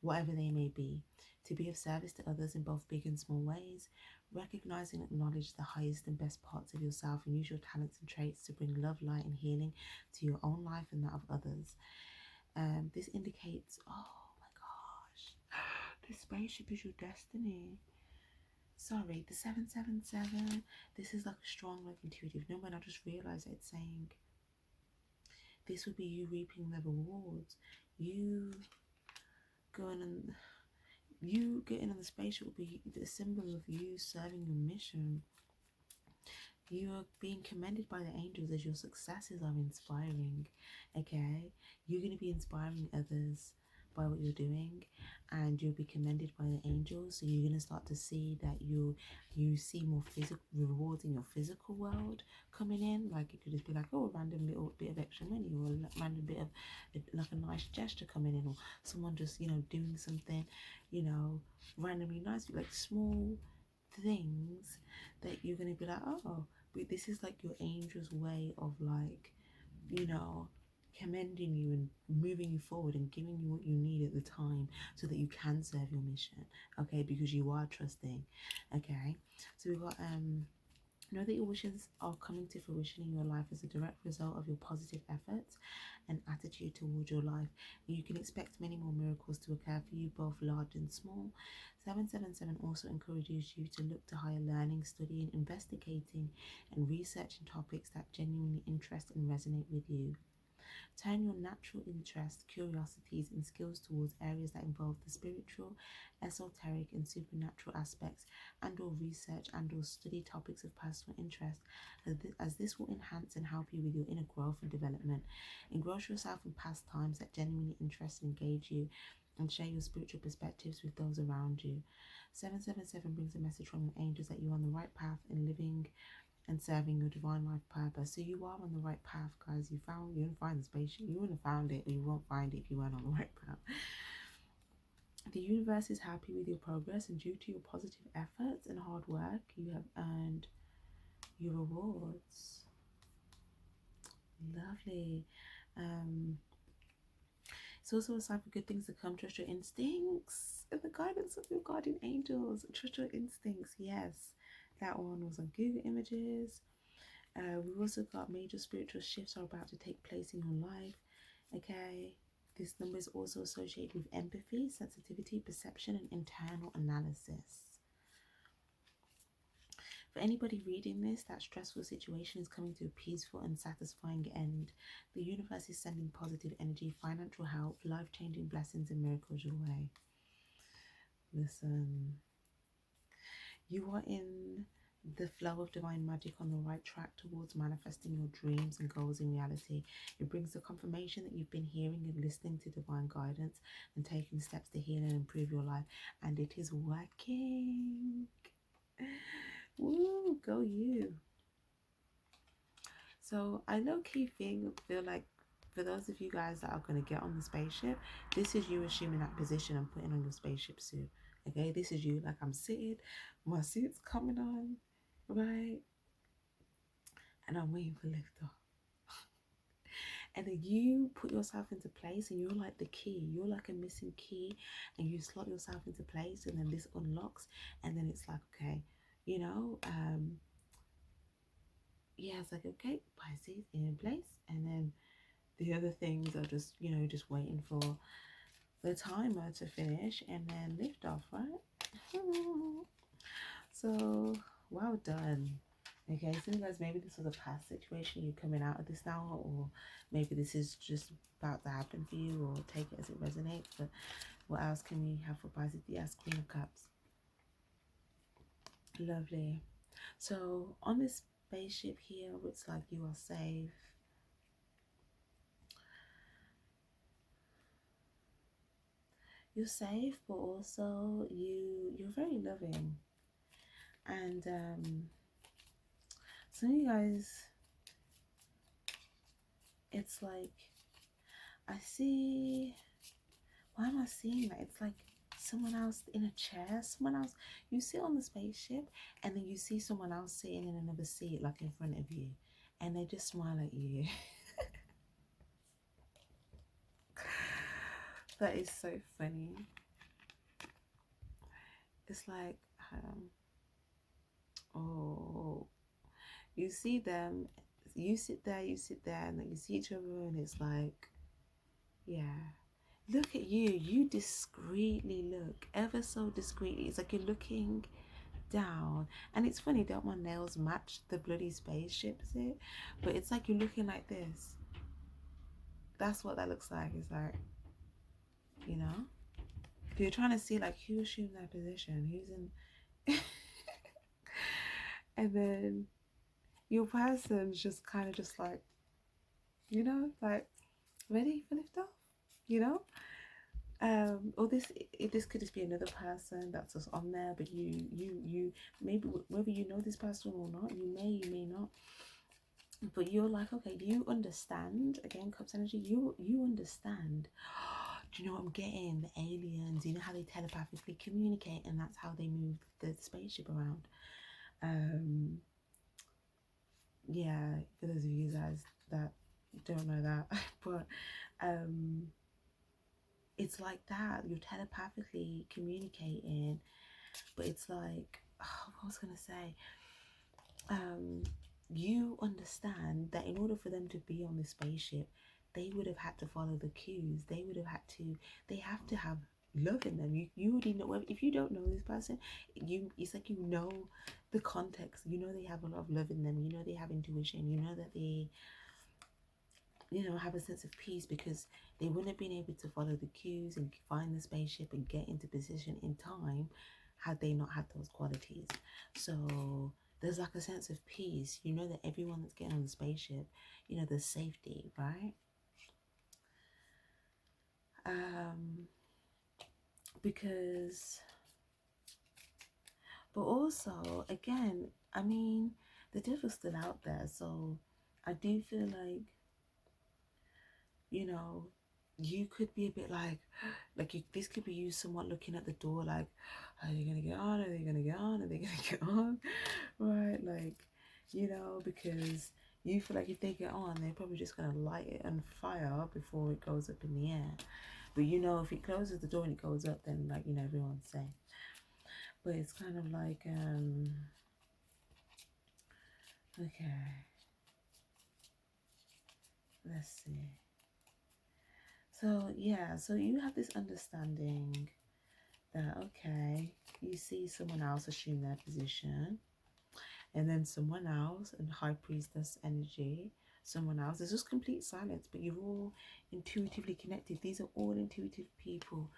whatever they may be, to be of service to others in both big and small ways. Recognize and acknowledge the highest and best parts of yourself and use your talents and traits to bring love, light, and healing to your own life and that of others. This indicates, oh my gosh, the spaceship is your destiny. Sorry, the 777. This is like a strong, like intuitive number, and I just realized that it's saying this would be you reaping the rewards. You going and you getting on the spaceship will be the symbol of you serving your mission. You are being commended by the angels as your successes are inspiring. Okay, you're going to be inspiring others by what you're doing, and you'll be commended by the angels. So you're going to start to see that you see more physical rewards in your physical world coming in. Like it could just be like, oh, a random little bit of extra money, or a random bit of like a nice gesture coming in, or someone just, you know, doing something, you know, randomly nice, like small things that you're going to be like, oh, but this is like your angel's way of like, you know, commending you and moving you forward and giving you what you need at the time so that you can serve your mission. Okay, because you are trusting. Okay, so we've got know that your wishes are coming to fruition in your life as a direct result of your positive efforts and attitude towards your life. And you can expect many more miracles to occur for you, both large and small. 777 also encourages you to look to higher learning, studying, investigating, and researching topics that genuinely interest and resonate with you. Turn your natural interests, curiosities, and skills towards areas that involve the spiritual, esoteric, and supernatural aspects, and/or research and/or study topics of personal interest, as this will enhance and help you with your inner growth and development. Engross yourself in pastimes that genuinely interest and engage you, and share your spiritual perspectives with those around you. 777 brings a message from the angels that you're on the right path in living and serving your divine life purpose. So you are on the right path, guys. You didn't find the spaceship. You wouldn't have found it, or you won't find it if you weren't on the right path. The universe is happy with your progress, and due to your positive efforts and hard work, you have earned your rewards. Lovely. It's also a sign for good things to come. Trust your instincts and the guidance of your guardian angels. Trust your instincts. Yes, that one was on Google Images. We've also got major spiritual shifts are about to take place in your life. Okay, this number is also associated with empathy, sensitivity, perception, and internal analysis. For anybody reading this, that stressful situation is coming to a peaceful and satisfying end. The universe is sending positive energy, financial help, life-changing blessings, and miracles your way. Listen, you are in the flow of divine magic, on the right track towards manifesting your dreams and goals in reality. It brings the confirmation that you've been hearing and listening to divine guidance and taking steps to heal and improve your life, and it is working. Woo, go you. So I low-key feel like for those of you guys that are going to get on the spaceship, this is you assuming that position and putting on your spaceship suit. Okay, this is you. Like, I'm sitting, my suit's coming on, right? And I'm waiting for liftoff. And then you put yourself into place, and you're like the key. You're like a missing key, and you slot yourself into place, and then this unlocks, and then it's like, okay, you know. Yeah, it's like, okay, Pisces in place, and then the other things are just, you know, just waiting for the timer to finish and then lift off, right? So well done. Okay, so guys, maybe this was a past situation, you're coming out of this now, or maybe this is just about to happen for you, or take it as it resonates. But what else can we have for Pisces? Yes, Queen of Cups. Lovely. So on this spaceship here, it's like you are safe. You're safe, but also you're very loving. And some of you guys, it's like, I see, why am I seeing that? It's like someone else in a chair, someone else, you sit on the spaceship, and then you see someone else sitting in another seat, like in front of you, and they just smile at you. That is so funny. It's like, oh, you see them, you sit there, and then you see each other, and it's like, yeah. Look at you. You discreetly look, ever so discreetly. It's like you're looking down. And it's funny, don't my nails match the bloody spaceship, is it? But it's like you're looking like this. That's what that looks like. It's like, you know? If you're trying to see, like, who assumed that position, who's in. And then your person's just kind of just like, you know, like, ready for liftoff, you know? Or this could just be another person that's just on there, but you maybe, whether you know this person or not, you may not, but you're like, okay, you understand. Again, Cups energy, you understand. Do you know what I'm getting? The aliens, you know how they telepathically communicate, and that's how they move the spaceship around. Yeah, for those of you guys that don't know that, but it's like that. You're telepathically communicating, but it's like, oh, what was I gonna say? You understand that in order for them to be on the spaceship, they would have had to follow the cues. They would have had to. They have to have love in them. You already know. If you don't know this person, it's like you know the context. You know they have a lot of love in them. You know they have intuition. You know that they, you know, have a sense of peace, because they wouldn't have been able to follow the cues and find the spaceship and get into position in time had they not had those qualities. So there's like a sense of peace. You know that everyone that's getting on the spaceship, you know, there's safety, right? Because, but also, again, I mean, the devil's still out there. So I do feel like, you know, you could be a bit like you, this could be you somewhat looking at the door like, are they gonna get on, are they gonna get on, are they gonna get on, right? Like, you know, because you feel like if they get on, they're probably just gonna light it on fire before it goes up in the air. But you know, if it closes the door and it goes up, then, like, you know, everyone's safe. But it's kind of like, okay, let's see. So yeah, so you have this understanding that, okay, you see someone else assume their position, and then someone else, and high priestess energy, someone else, there's just complete silence, but you're all intuitively connected. These are all intuitive people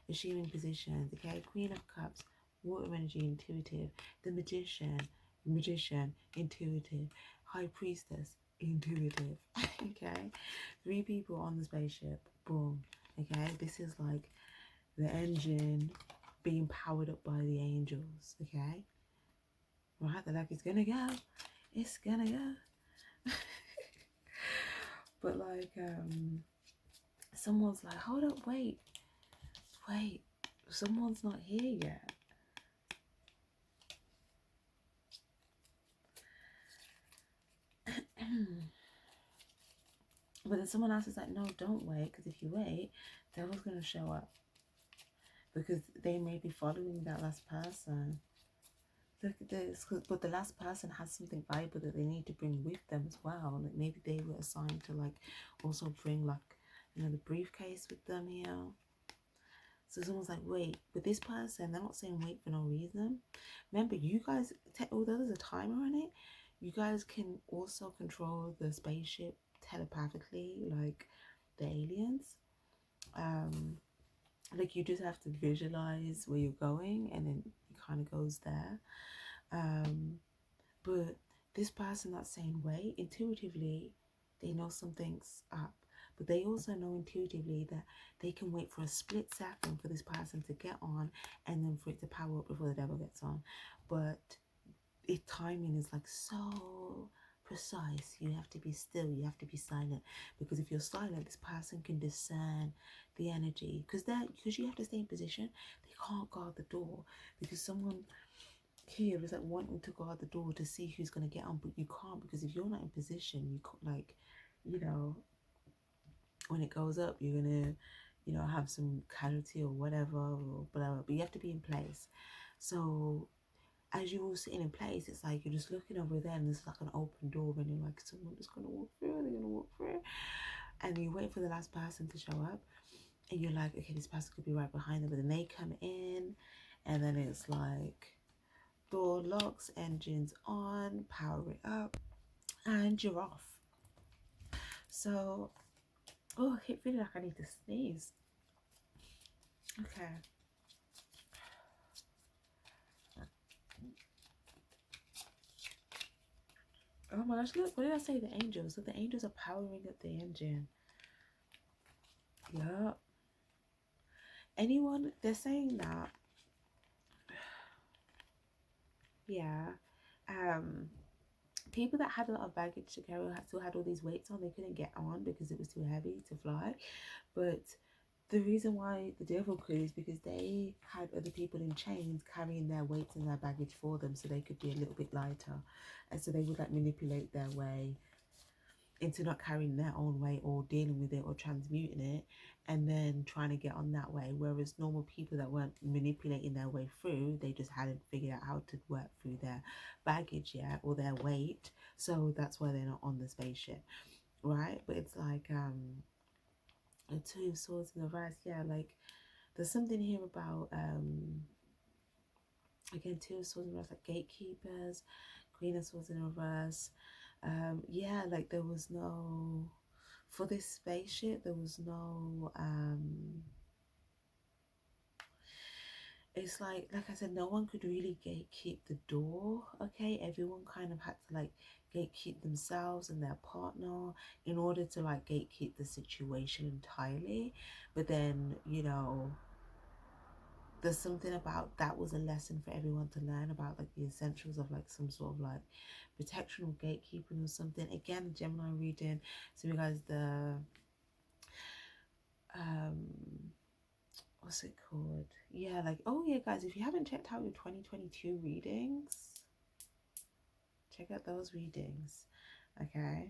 assuming positions. Okay, Queen of Cups, water energy, intuitive. The magician, intuitive. High priestess, intuitive. Okay, 3 people on the spaceship, boom. Okay, this is like the engine being powered up by the angels. Okay, right, they're like, it's gonna go, it's gonna go. But like, someone's like, hold up, wait, someone's not here yet. But then someone else is like, no, don't wait, because if you wait, devil's gonna show up, because they may be following that last person. but the last person has something valuable that they need to bring with them as well. Like maybe they were assigned to like also bring like, you know, the briefcase with them here. So someone's like, wait, but this person, they're not saying wait for no reason. Remember, you guys, although there's a timer on it, you guys can also control the spaceship telepathically, like the aliens. Like you just have to visualize where you're going, and then it kind of goes there. But this person that's saying wait, intuitively, they know something's up. But they also know intuitively that they can wait for a split second for this person to get on and then for it to power up before the devil gets on. But it timing is like so precise. You have to be still, you have to be silent. Because if you're silent, this person can discern the energy. Because you have to stay in position, they can't guard the door. Because someone here is like wanting to guard the door to see who's going to get on, but you can't, because if you're not in position, you can't, like, you know, when it goes up, you're gonna, you know, have some casualty or whatever or whatever, but you have to be in place. So as you're all sitting in place, it's like you're just looking over there and there's like an open door and you're like, someone just gonna walk through, they're gonna walk through, and you wait for the last person to show up and you're like, okay, this person could be right behind them, but then they come in and then it's like door locks, engines on, power it up, and you're off. So, oh, I keep feeling like I need to sneeze. Okay. Oh my gosh, look, what did I say? The angels. So the angels are powering up the engine. Yup. Anyone, they're saying that, yeah. People that had a lot of baggage to carry still had all these weights on. They couldn't get on because it was too heavy to fly. But the reason why the devil could is because they had other people in chains carrying their weights and their baggage for them, so they could be a little bit lighter, and so they would like manipulate their way into not carrying their own weight or dealing with it or transmuting it and then trying to get on that way. Whereas normal people that weren't manipulating their way through, they just hadn't figured out how to work through their baggage yet or their weight, so that's why they're not on the spaceship, right? But it's like a two of swords in the reverse. Yeah, like there's something here about again, two of swords in reverse, like gatekeepers, queen of swords in reverse. Yeah, like there was no, for this spaceship, there was no it's like I said, no one could really gatekeep the door. Okay, everyone kind of had to like gatekeep themselves and their partner in order to like gatekeep the situation entirely. But then, you know, there's something about that was a lesson for everyone to learn about, like the essentials of like some sort of like protection or gatekeeping or something. Again, Gemini reading, so you guys, the what's it called, yeah, like, oh yeah guys, if you haven't checked out your 2022 readings, check out those readings. Okay.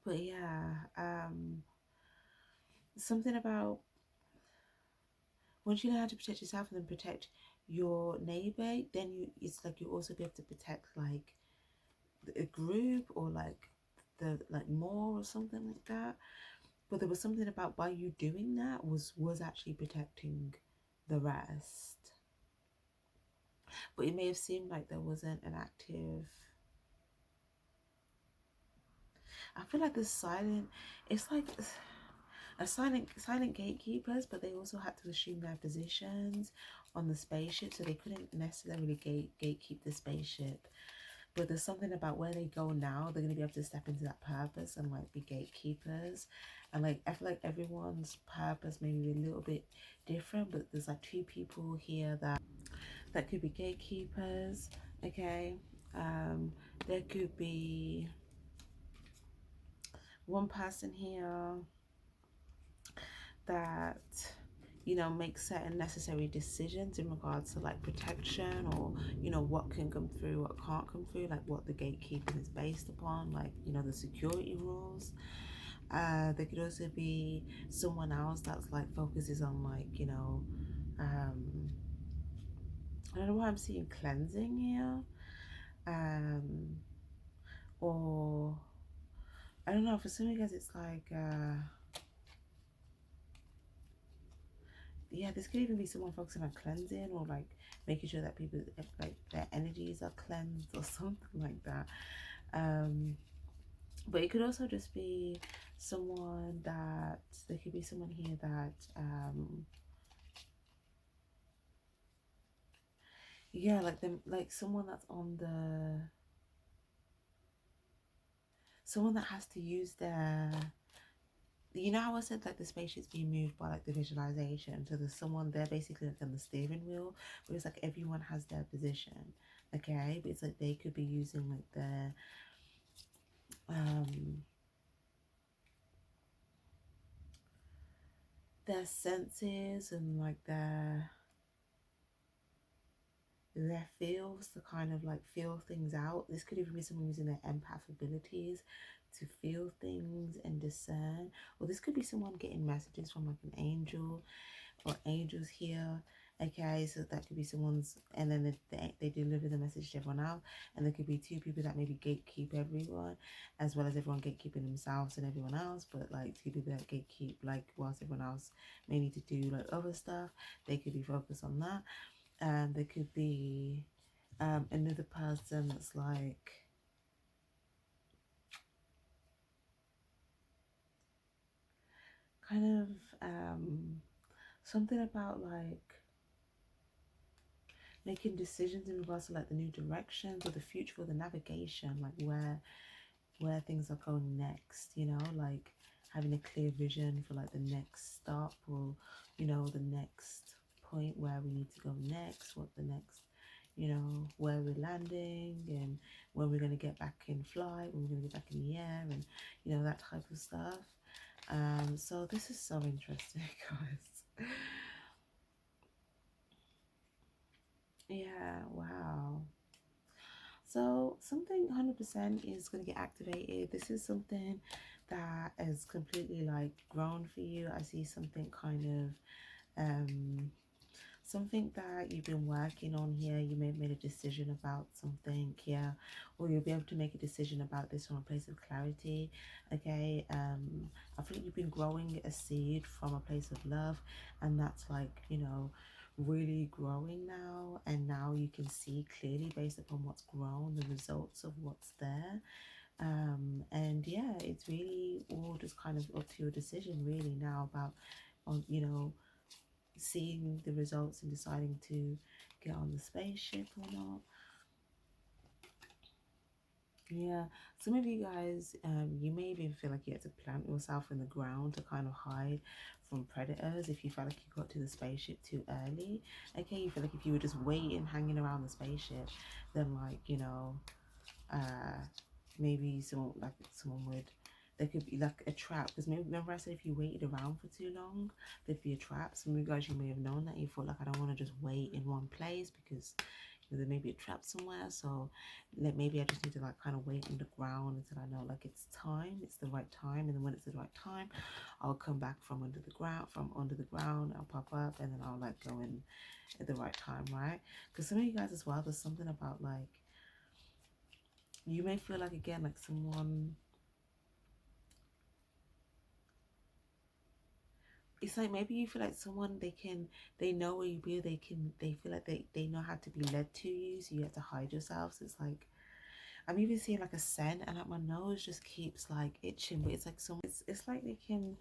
But yeah, something about once you know how to protect yourself and then protect your neighbor, then it's like you also be able to protect like a group or like the like more or something like that. But there was something about by you doing that was actually protecting the rest. But it may have seemed like there wasn't an active, I feel like the silent, it's like a silent gatekeepers, but they also had to assume their positions on the spaceship, so they couldn't necessarily gatekeep the spaceship. But there's something about where they go now, they're gonna be able to step into that purpose and like be gatekeepers. And like I feel like everyone's purpose may be a little bit different, but there's like two people here that could be gatekeepers. Okay. There could be one person here that, you know, make certain necessary decisions in regards to like protection, or, you know, what can come through, what can't come through, like what the gatekeeping is based upon, like, you know, the security rules. There could also be someone else that's like focuses on like, you know, I don't know why I'm seeing cleansing here. Um, or I don't know, for some of you guys it's like yeah, this could even be someone focusing on cleansing, or like making sure that people, like, their energies are cleansed or something like that. But it could also just be someone that, there could be someone here that yeah, like them, like someone that's on the, someone that has to use their, you know how I said like the spaceship's being moved by like the visualization, so there's someone there basically like on the steering wheel, but it's like everyone has their position, okay, but it's like they could be using like um their senses and like their feels to kind of like feel things out. This could even be someone using their empath abilities to feel things and discern, or this could be someone getting messages from like an angel or angels here. Okay, so that could be someone's, and then they deliver the message to everyone else, and there could be two people that maybe gatekeep everyone, as well as everyone gatekeeping themselves and everyone else, but like two people that gatekeep, like whilst everyone else may need to do like other stuff, they could be focused on that. And there could be another person that's like kind of something about like making decisions in regards to like the new directions or the future or the navigation, like where things are going next, you know, like having a clear vision for like the next stop, or you know, the next point where we need to go next, what the next, you know, where we're landing, and when we're going to get back in flight, when we're going to get back in the air, and you know, that type of stuff. So this is so interesting, guys. Yeah, wow. So something 100% is going to get activated. This is something that is completely like grown for you. I see something kind of something that you've been working on here. You may have made a decision about something here, or you'll be able to make a decision about this from a place of clarity. Okay, I feel like you've been growing a seed from a place of love, and that's like, you know, really growing now, and now you can see clearly based upon what's grown the results of what's there. And yeah, it's really all just kind of up to your decision really now about, you know, seeing the results and deciding to get on the spaceship or not. Yeah, some of you guys, you may even feel like you had to plant yourself in the ground to kind of hide from predators if you felt like you got to the spaceship too early. Okay, you feel like if you were just waiting, hanging around the spaceship, then like, you know, uh, maybe someone would, there could be like a trap, because maybe, remember I said if you waited around for too long there'd be a trap. Some of you guys, you may have known that, you thought like, I don't want to just wait in one place because, you know, there may be a trap somewhere, so like maybe I just need to like kind of wait on the ground until I know like it's time, it's the right time, and then when it's the right time I'll come back from under the ground, I'll pop up, and then I'll like go in at the right time, right? Because some of you guys as well, there's something about like, you may feel like, again, like someone, it's like maybe you feel like someone, they know where you be, they feel like they know how to be led to you, so you have to hide yourself. So it's like, I'm even seeing like a scent, and like my nose just keeps like itching, but it's like someone, it's like they can,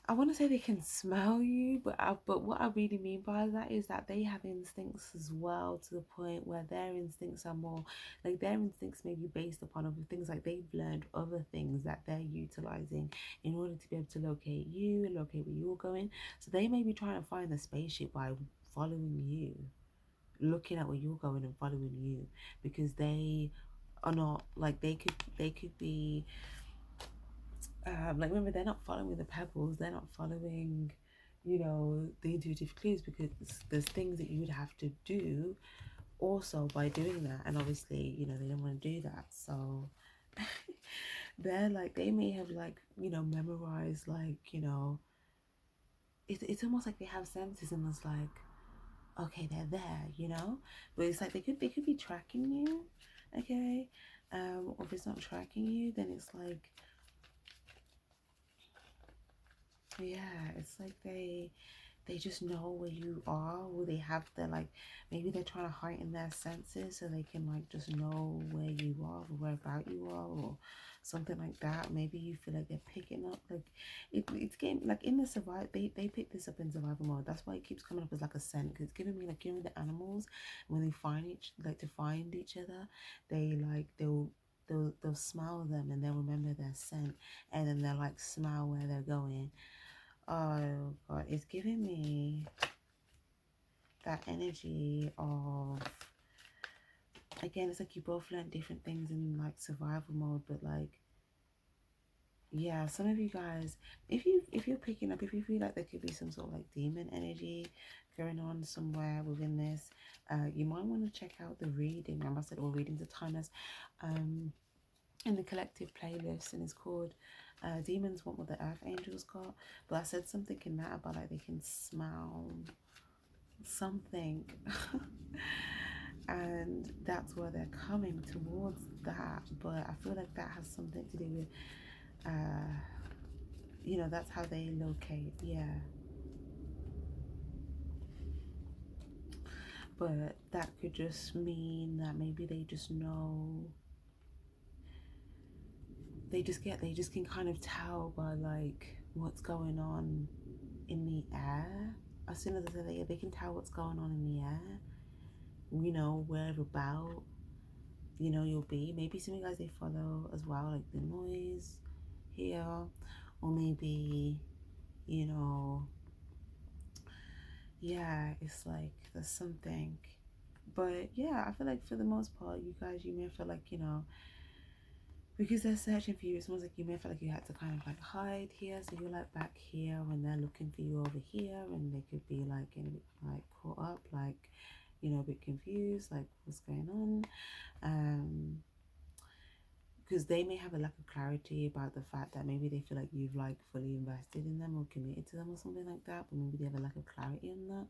I want to say they can smell you, but what I really mean by that is that they have instincts as well, to the point where their instincts are more like, their instincts may be based upon other things, like they've learned other things that they're utilizing in order to be able to locate you and locate where you're going. So they may be trying to find the spaceship by following you, looking at where you're going and following you, because they are not like, they could be like, remember, they're not following the pebbles, they're not following, you know, the intuitive clues, because there's things that you would have to do also by doing that, and obviously, you know, they don't want to do that. So they're like, they may have like, you know, memorized, like, you know, it's almost like they have senses, and it's like, okay, they're there, you know. But it's like they could be tracking you, okay. Or if it's not tracking you, then it's like, yeah, it's like they just know where you are, or they have the, like, maybe they're trying to heighten their senses so they can like just know where you are or where about you are, or something like that. Maybe you feel like they're picking up, like, it's game, like in the survival, they pick this up in survival mode. That's why it keeps coming up as like a scent, because it's giving me like, you know, the animals when they find to find each other, they like they'll smell them and they'll remember their scent, and then they'll like smell where they're going. Oh God, it's giving me that energy of, again, it's like you both learn different things in like survival mode, but like, yeah, some of you guys, if you're picking up, if you feel like there could be some sort of like demon energy going on somewhere within this, you might want to check out the reading. Remember I said all readings are timeless, in the collective playlist, and it's called Demons Want What the Earth Angels Got. But I said something in that about like they can smell something and that's where they're coming towards that. But I feel like that has something to do with you know, that's how they locate, yeah. But that could just mean that maybe they just know, they just can kind of tell by like what's going on in the air. As soon as they can tell what's going on in the air, you know, where about, you know, you'll be. Maybe some of you guys they follow as well, like the noise here, or maybe, you know, yeah, it's like there's something. But yeah, I feel like for the most part, you guys, you may feel like, you know, because they're searching for you, it's almost like you may feel like you had to kind of like hide here, so you're like back here when they're looking for you over here, and they could be like in like caught up, like, you know, a bit confused, like what's going on. Because they may have a lack of clarity about the fact that maybe they feel like you've like fully invested in them or committed to them or something like that, but maybe they have a lack of clarity on that.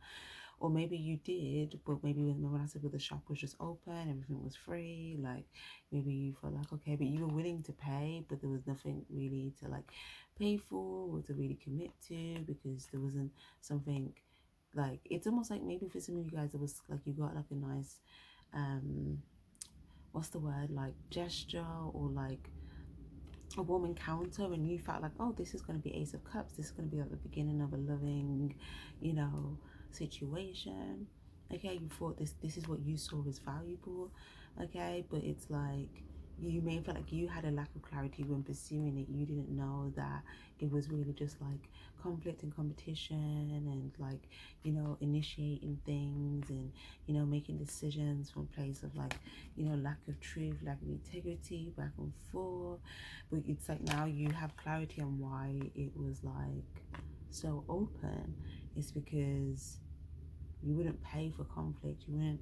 Or maybe you did, but maybe when I said, well, the shop was just open, everything was free, like maybe you felt like, okay, but you were willing to pay, but there was nothing really to like pay for or to really commit to, because there wasn't something, like, it's almost like maybe for some of you guys it was like you got like a nice what's the word, like gesture, or like a warm encounter, and you felt like, oh, this is going to be Ace of Cups, this is going to be like the beginning of a loving, you know, situation. Okay, you thought this is what you saw as valuable. Okay, but it's like you may feel like you had a lack of clarity when pursuing it. You didn't know that it was really just like conflict and competition, and like, you know, initiating things, and, you know, making decisions from a place of like, you know, lack of truth, lack of integrity, back and forth. But it's like now you have clarity on why it was like so open. It's because you wouldn't pay for conflict, you wouldn't,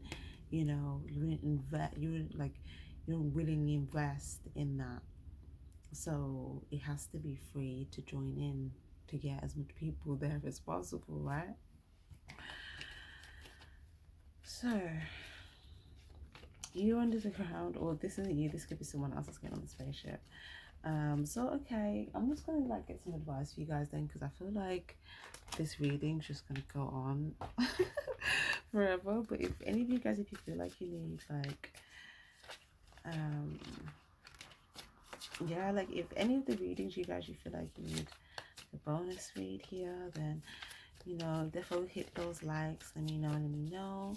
you know, you wouldn't invest, you wouldn't like, you don't willingly invest in that. So it has to be free to join in, to get as much people there as possible, right? So you're under the ground, or this isn't you, this could be someone else that's getting on the spaceship. So okay, I'm just gonna like get some advice for you guys then, because I feel like this reading's just gonna go on forever. But if any of you guys, if you feel like you need like yeah, like if any of the readings you guys, you feel like you need a bonus read here, then, you know, definitely hit those likes, let me know.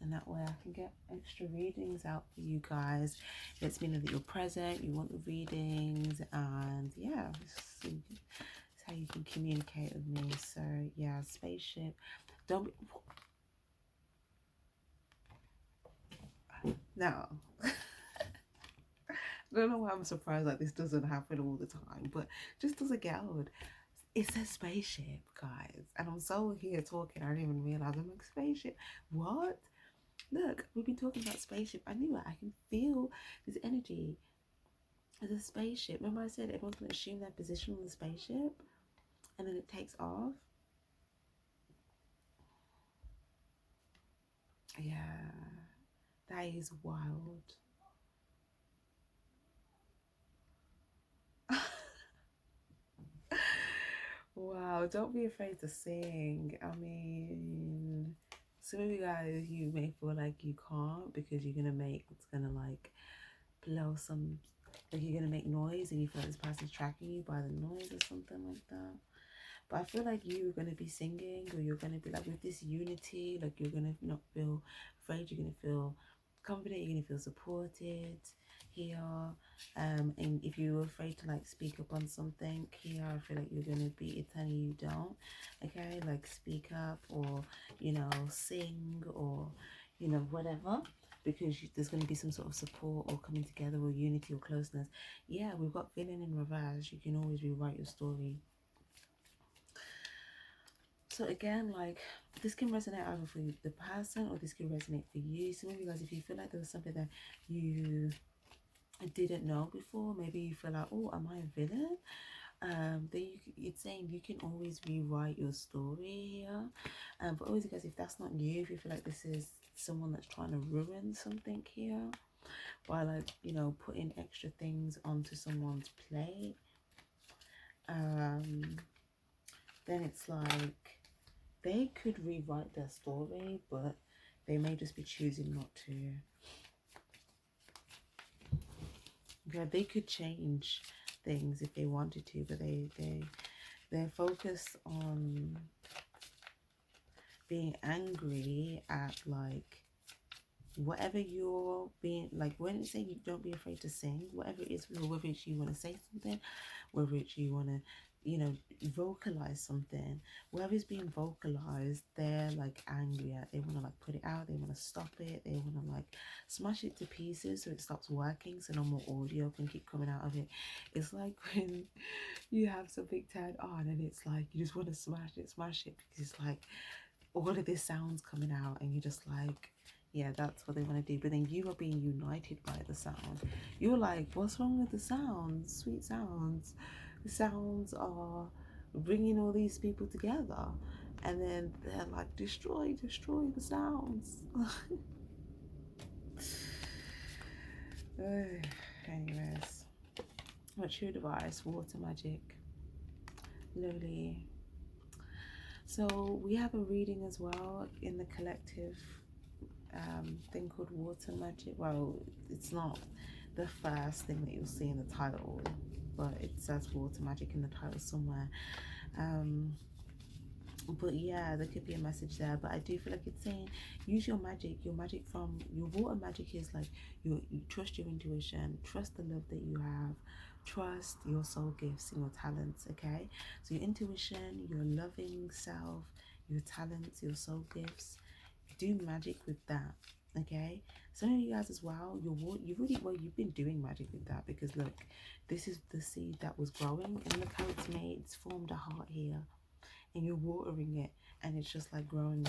And that way I can get extra readings out for you guys. It lets me know that you're present, you want the readings, and yeah, it's how you can communicate with me. So yeah, spaceship, don't be, no. I don't know why I'm surprised like this doesn't happen all the time, but just doesn't get old. It's a spaceship, guys, and I'm so here talking, I didn't even realize I'm like, spaceship, what? Look, we've been talking about spaceship. I knew it. I can feel this energy as a spaceship. Remember I said everyone's going to assume their position on the spaceship, and then it takes off. Yeah, that is wild. Wow, don't be afraid to sing. I mean, some of you guys, you may feel like you can't because you're gonna make, it's gonna like blow some, like you're gonna make noise and you feel like this person's tracking you by the noise or something like that. But I feel like you're going to be singing, or you're going to be like with this unity, like you're going to not feel afraid, you're going to feel confident, you're going to feel supported here. And if you're afraid to like speak up on something here, I feel like you're going to be, it's telling you don't, okay? Like speak up, or, you know, sing, or, you know, whatever. Because there's going to be some sort of support or coming together or unity or closeness. Yeah, we've got villain in reverse. You can always rewrite your story. So again, like this can resonate either for the person or this can resonate for you. Some of you guys, if you feel like there was something that you didn't know before, maybe you feel like, oh, am I a villain? Then it's saying you can always rewrite your story here. But always, guys, if that's not you, if you feel like this is someone that's trying to ruin something here, by like, you know, putting extra things onto someone's plate, then it's like they could rewrite their story, but they may just be choosing not to. Okay, they could change things if they wanted to, but they're focused on being angry at like whatever you're being like. When it's saying you don't be afraid to sing, whatever it is, whether it's you want to say something, whether it's you want to, you know, vocalize something, whatever's being vocalized, they're like angry at. They want to like put it out, they want to stop it, they want to like smash it to pieces so it stops working, so no more audio can keep coming out of it. It's like when you have something turned on and it's like you just want to smash it because it's like all of this sounds coming out and you're just like, yeah, that's what they want to do. But then you are being united by the sound. You're like, what's wrong with the sounds? Sweet sounds. The sounds are bringing all these people together. And then they're like, destroy the sounds. Anyways, what's your device? Water magic. Lovely. So we have a reading as well in the collective thing called water magic. Well, it's not the first thing that you'll see in the title, but it says water magic in the title somewhere. But yeah, there could be a message there, but I do feel like it's saying use your magic from your water magic is like you trust your intuition, trust the love that you have, trust your soul gifts and your talents. Okay, so your intuition, your loving self, your talents, your soul gifts, do magic with that. Okay, some of you guys as well, you've been doing magic with that, because look, this is the seed that was growing and look how it's made, it's formed a heart here, and you're watering it and it's just like growing.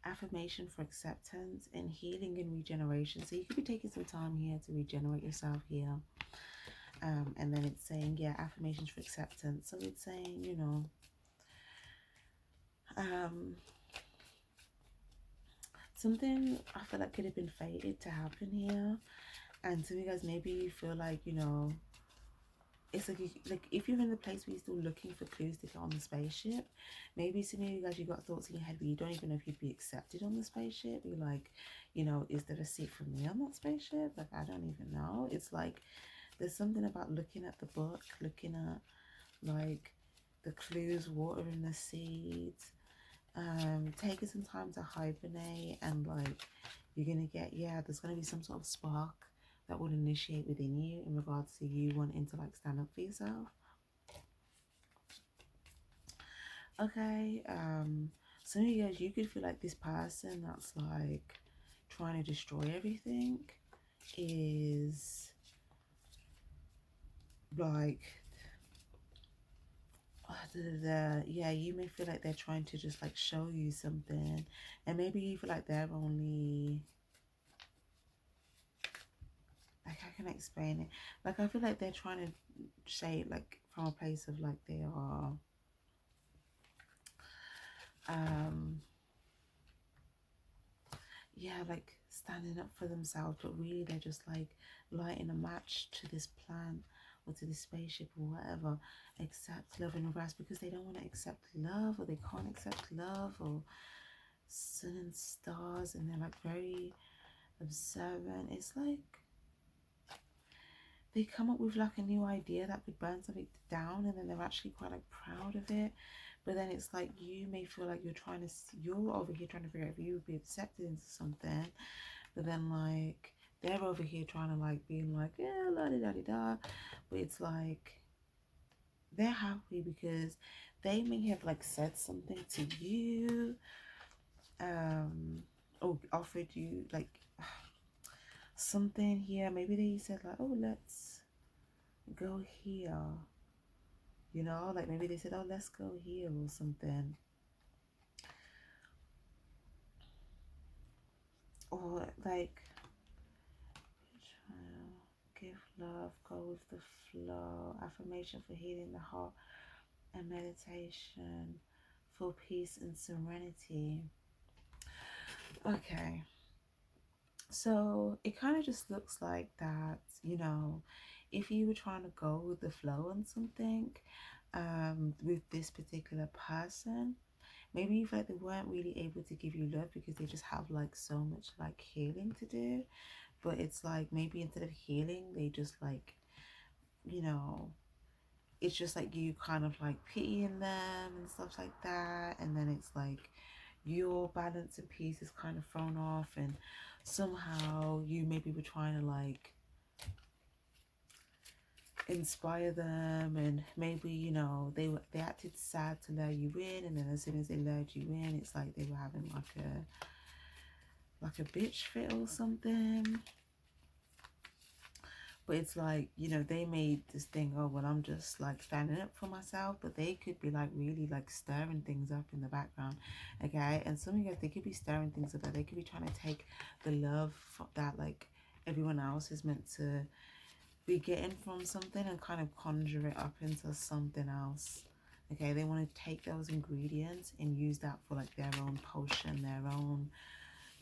Affirmation for acceptance and healing and regeneration. So you could be taking some time here to regenerate yourself here. And then it's saying, yeah, affirmations for acceptance. So it's saying, you know, something I feel like could have been fated to happen here. And some of you guys, maybe you feel like, you know, it's like if you're in the place where you're still looking for clues to get on the spaceship, maybe some of you guys, you got thoughts in your head where you don't even know if you'd be accepted on the spaceship. You're like, you know, is there a seat for me on that spaceship? Like, I don't even know. It's like there's something about looking at the book, looking at like the clues, watering the seeds, taking some time to hibernate, and like you're gonna get, yeah, there's gonna be some sort of spark that would initiate within you in regards to you wanting to like stand up for yourself. Okay, some of you guys, you could feel like this person that's like trying to destroy everything is like yeah, you may feel like they're trying to just like show you something, and maybe you feel like they're only, like, how can I explain it? Like, I feel like they're trying to say, like, from a place of like they are um yeah, like standing up for themselves, but really they're just like lighting a match to this plan or to this spaceship or whatever, accept love and rest, because they don't want to accept love, or they can't accept love, or sun and stars, and they're like very observant. It's like they come up with like a new idea that could burn something down, and then they're actually quite like proud of it. But then it's like you may feel like you're over here trying to figure out if you would be accepted into something, but then like they're over here trying to like being like, yeah, la di da di da. But it's like they're happy because they may have like said something to you, or offered you like something here. Maybe they said like, oh, let's go here, you know, like maybe they said, oh, let's go here or something. Or like, give love, go with the flow, affirmation for healing the heart, and meditation for peace and serenity. Okay, so it kind of just looks like that, you know, if you were trying to go with the flow on something, with this particular person, maybe you feel like they weren't really able to give you love because they just have like so much like healing to do. But it's like maybe instead of healing, they just like, you know, it's just like you kind of like pitying them and stuff like that. And then it's like your balance and peace is kind of thrown off, and somehow you maybe were trying to like inspire them, and maybe, you know, they acted sad to lure you in, and then as soon as they lured you in, it's like they were having like a bitch fit or something. But it's like, you know, they made this thing, oh well, I'm just like standing up for myself, but they could be like really like stirring things up in the background. Okay, and some of you guys, they could be stirring things up, they could be trying to take the love that like everyone else is meant to be getting from something and kind of conjure it up into something else. Okay, they want to take those ingredients and use that for like their own potion, their own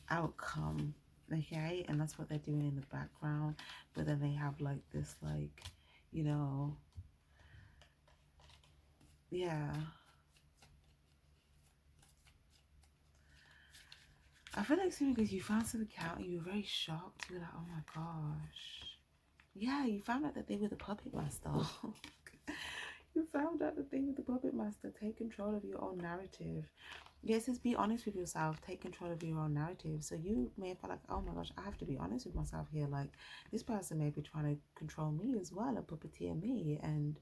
outcome. Okay, and that's what they're doing in the background. But then they have like this, like, you know, yeah, I feel like soon because you found some account and you were very shocked. You were like, oh my gosh. Yeah, you found out that they were the puppet master. You found out that they were the puppet master. Take control of your own narrative. Yes, just be honest with yourself. Take control of your own narrative. So you may feel like, oh my gosh, I have to be honest with myself here. Like, this person may be trying to control me as well and puppeteer me. And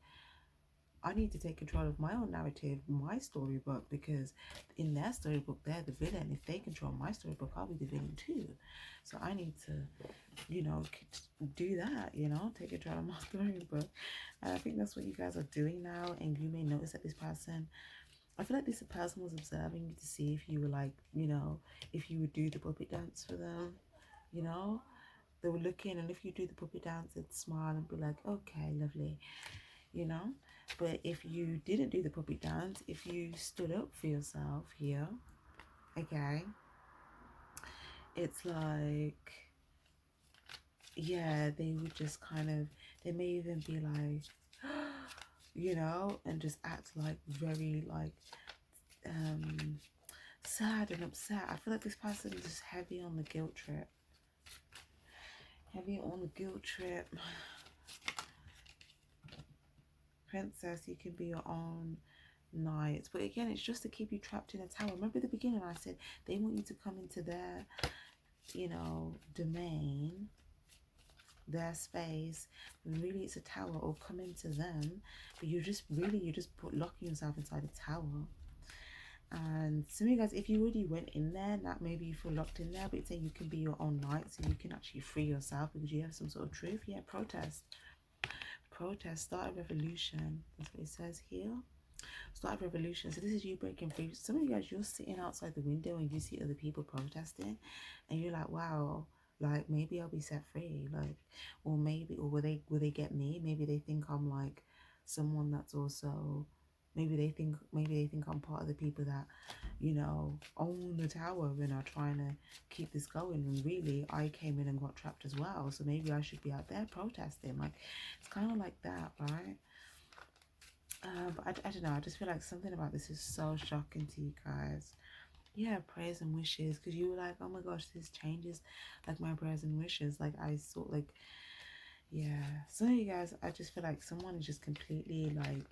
I need to take control of my own narrative, my storybook, because in their storybook, they're the villain. If they control my storybook, I'll be the villain too. So I need to, you know, do that, you know, take control of my storybook. And I think that's what you guys are doing now. And you may notice that this person, I feel like this person was observing you to see if you were like, you know, if you would do the puppet dance for them, you know. They were looking, and if you do the puppet dance, they'd smile and be like, okay, lovely, you know. But if you didn't do the puppet dance, if you stood up for yourself here, okay, it's like, yeah, they would just kind of, they may even be like, you know, and just act like very like sad and upset. I feel like this person is just heavy on the guilt trip. Heavy on the guilt trip. Princess, you can be your own knight. But again, it's just to keep you trapped in a tower. Remember at the beginning I said they want you to come into their, you know, domain, their space. And really it's a tower, or come into them. But you're just locking yourself inside a tower. And some of you guys, if you already went in there, that maybe you feel locked in there, but it's saying you can be your own knight, so you can actually free yourself because you have some sort of truth. Yeah, protest. Protest, start a revolution. That's what it says here. Start a revolution. So this is you breaking free. Some of you guys, you're sitting outside the window and you see other people protesting, and you're like, wow, like maybe I'll be set free. Like, or maybe, or will they get me? Maybe they think I'm like someone that's also, maybe they think I'm part of the people that, you know, own the tower and are trying to keep this going, and really I came in and got trapped as well, so maybe I should be out there protesting. Like, it's kind of like that, right? But I don't know, I just feel like something about this is so shocking to you guys. Yeah, prayers and wishes, because you were like, oh my gosh, this changes like my prayers and wishes. Like, I saw, like, yeah, some of you guys, I just feel like someone is just completely like,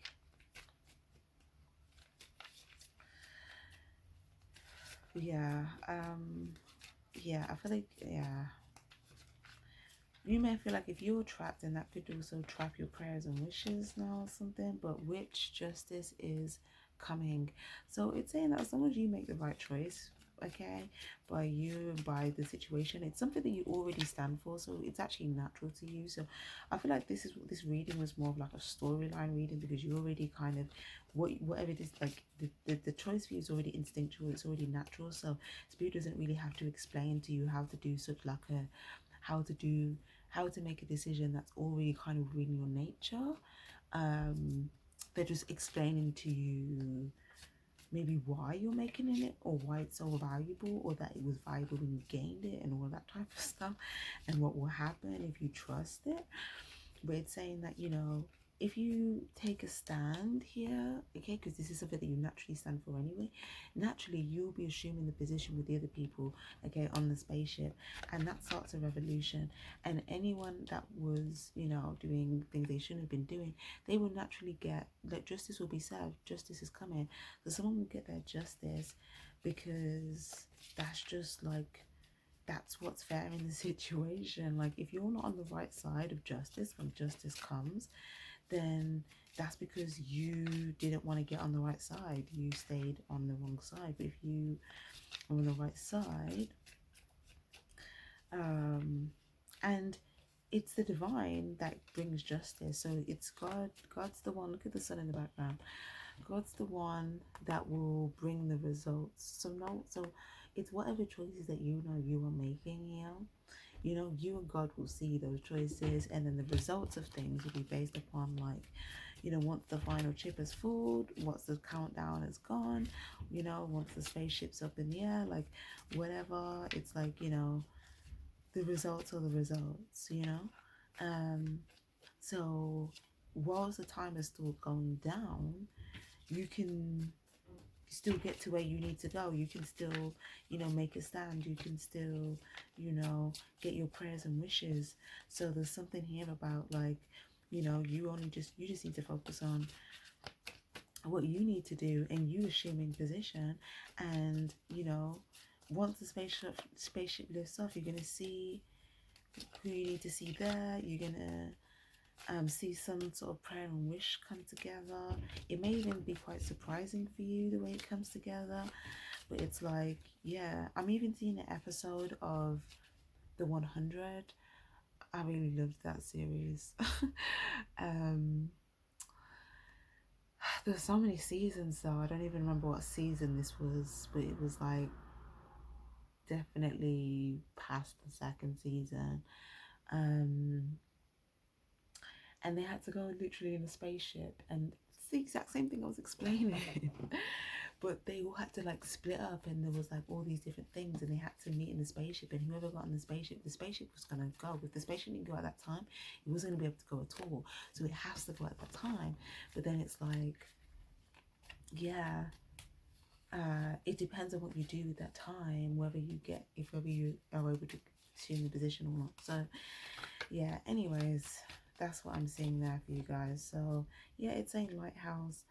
yeah, yeah, I feel like, yeah, you may feel like if you're trapped, then that could also trap your prayers and wishes now or something. But which justice is coming? So it's saying that as long as you make the right choice, okay, by you and by the situation, it's something that you already stand for. So it's actually natural to you. So I feel like this reading was more of like a storyline reading, because you already kind of whatever it is, like the choice for you is already instinctual. It's already natural. So spirit doesn't really have to explain to you how to do such like a how to do how to make a decision that's already kind of within your nature. They're just explaining to you maybe why you're making it, or why it's so valuable, or that it was valuable when you gained it, and all that type of stuff, and what will happen if you trust it. But it's saying that, you know, if you take a stand here, okay, because this is something that you naturally stand for anyway, naturally you'll be assuming the position with the other people, okay, on the spaceship, and that starts a revolution. And anyone that was, you know, doing things they shouldn't have been doing, they will naturally get, like, justice will be served, justice is coming. So someone will get their justice, because that's just like, that's what's fair in the situation. Like, if you're not on the right side of justice when justice comes, then that's because you didn't want to get on the right side, you stayed on the wrong side. But if you are on the right side, and it's the divine that brings justice, so it's God's the one. Look at the sun in the background. God's the one that will bring the results. So it's whatever choices that you know you are making here. You know, you and God will see those choices, and then the results of things will be based upon, like, you know, once the final chip is full, once the countdown is gone, you know, once the spaceship's up in the air, like, whatever. It's like, you know, the results are the results, you know. So whilst the time is still going down, you can still get to where you need to go. You can still, you know, make a stand. You can still, you know, get your prayers and wishes. So there's something here about, like, you know, you just need to focus on what you need to do, and you assuming position. And, you know, once the spaceship lifts off, you're gonna see who you need to see there. You're gonna see some sort of prayer and wish come together. It may even be quite surprising for you the way it comes together, but it's like, yeah, I'm even seeing an episode of the 100. I really loved that series. There's so many seasons though, I don't even remember what season this was, but it was like definitely past the second season. And they had to go literally in a spaceship, and it's the exact same thing I was explaining. But they all had to like split up, and there was like all these different things, and they had to meet in the spaceship, and whoever got in the spaceship was gonna go. If the spaceship didn't go at that time, it wasn't gonna be able to go at all, so it has to go at that time. But then it's like, yeah, it depends on what you do with that time, whether you are able to assume the position or not. So yeah, anyways, that's what I'm seeing there for you guys. So yeah, it's saying lighthouse,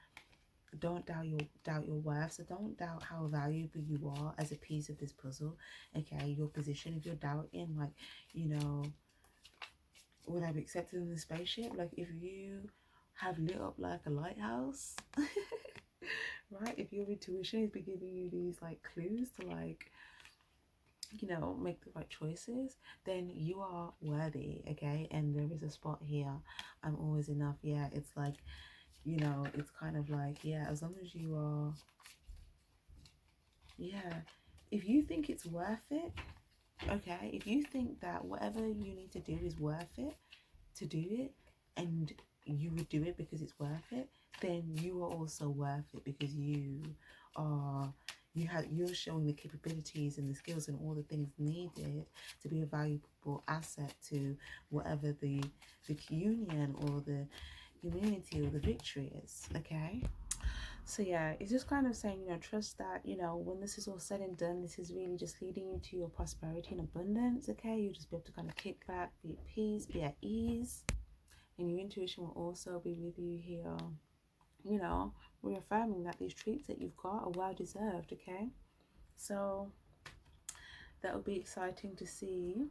don't doubt your worth. So don't doubt how valuable you are as a piece of this puzzle, okay? Your position. If you're doubting, like, you know, would I be accepted in the spaceship? Like, if you have lit up like a lighthouse, right? If your intuition is be giving you these like clues to, like, you know, make the right choices, then you are worthy, okay? And there is a spot here. I'm always enough. Yeah, it's like, you know, it's kind of like, yeah, as long as you are, yeah, if you think it's worth it, okay, if you think that whatever you need to do is worth it to do it, and you would do it because it's worth it, then you are also worth it, because you're showing the capabilities and the skills and all the things needed to be a valuable asset to whatever the union or the community or the victory is. Okay, so yeah, it's just kind of saying, you know, trust that, you know, when this is all said and done, this is really just leading you to your prosperity and abundance. Okay, you'll just be able to kind of kick back, be at peace, be at ease, and your intuition will also be with you here, you know, reaffirming that these treats that you've got are well deserved. Okay, so that will be exciting to see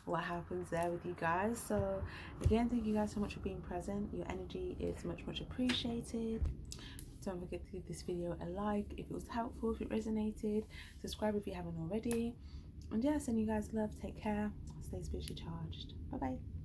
what happens there with you guys. So again, thank you guys so much for being present. Your energy is much appreciated. Don't forget to give this video a like if it was helpful, if it resonated. Subscribe if you haven't already. And yeah, send you guys love. Take care. Stay spiritually charged. Bye bye.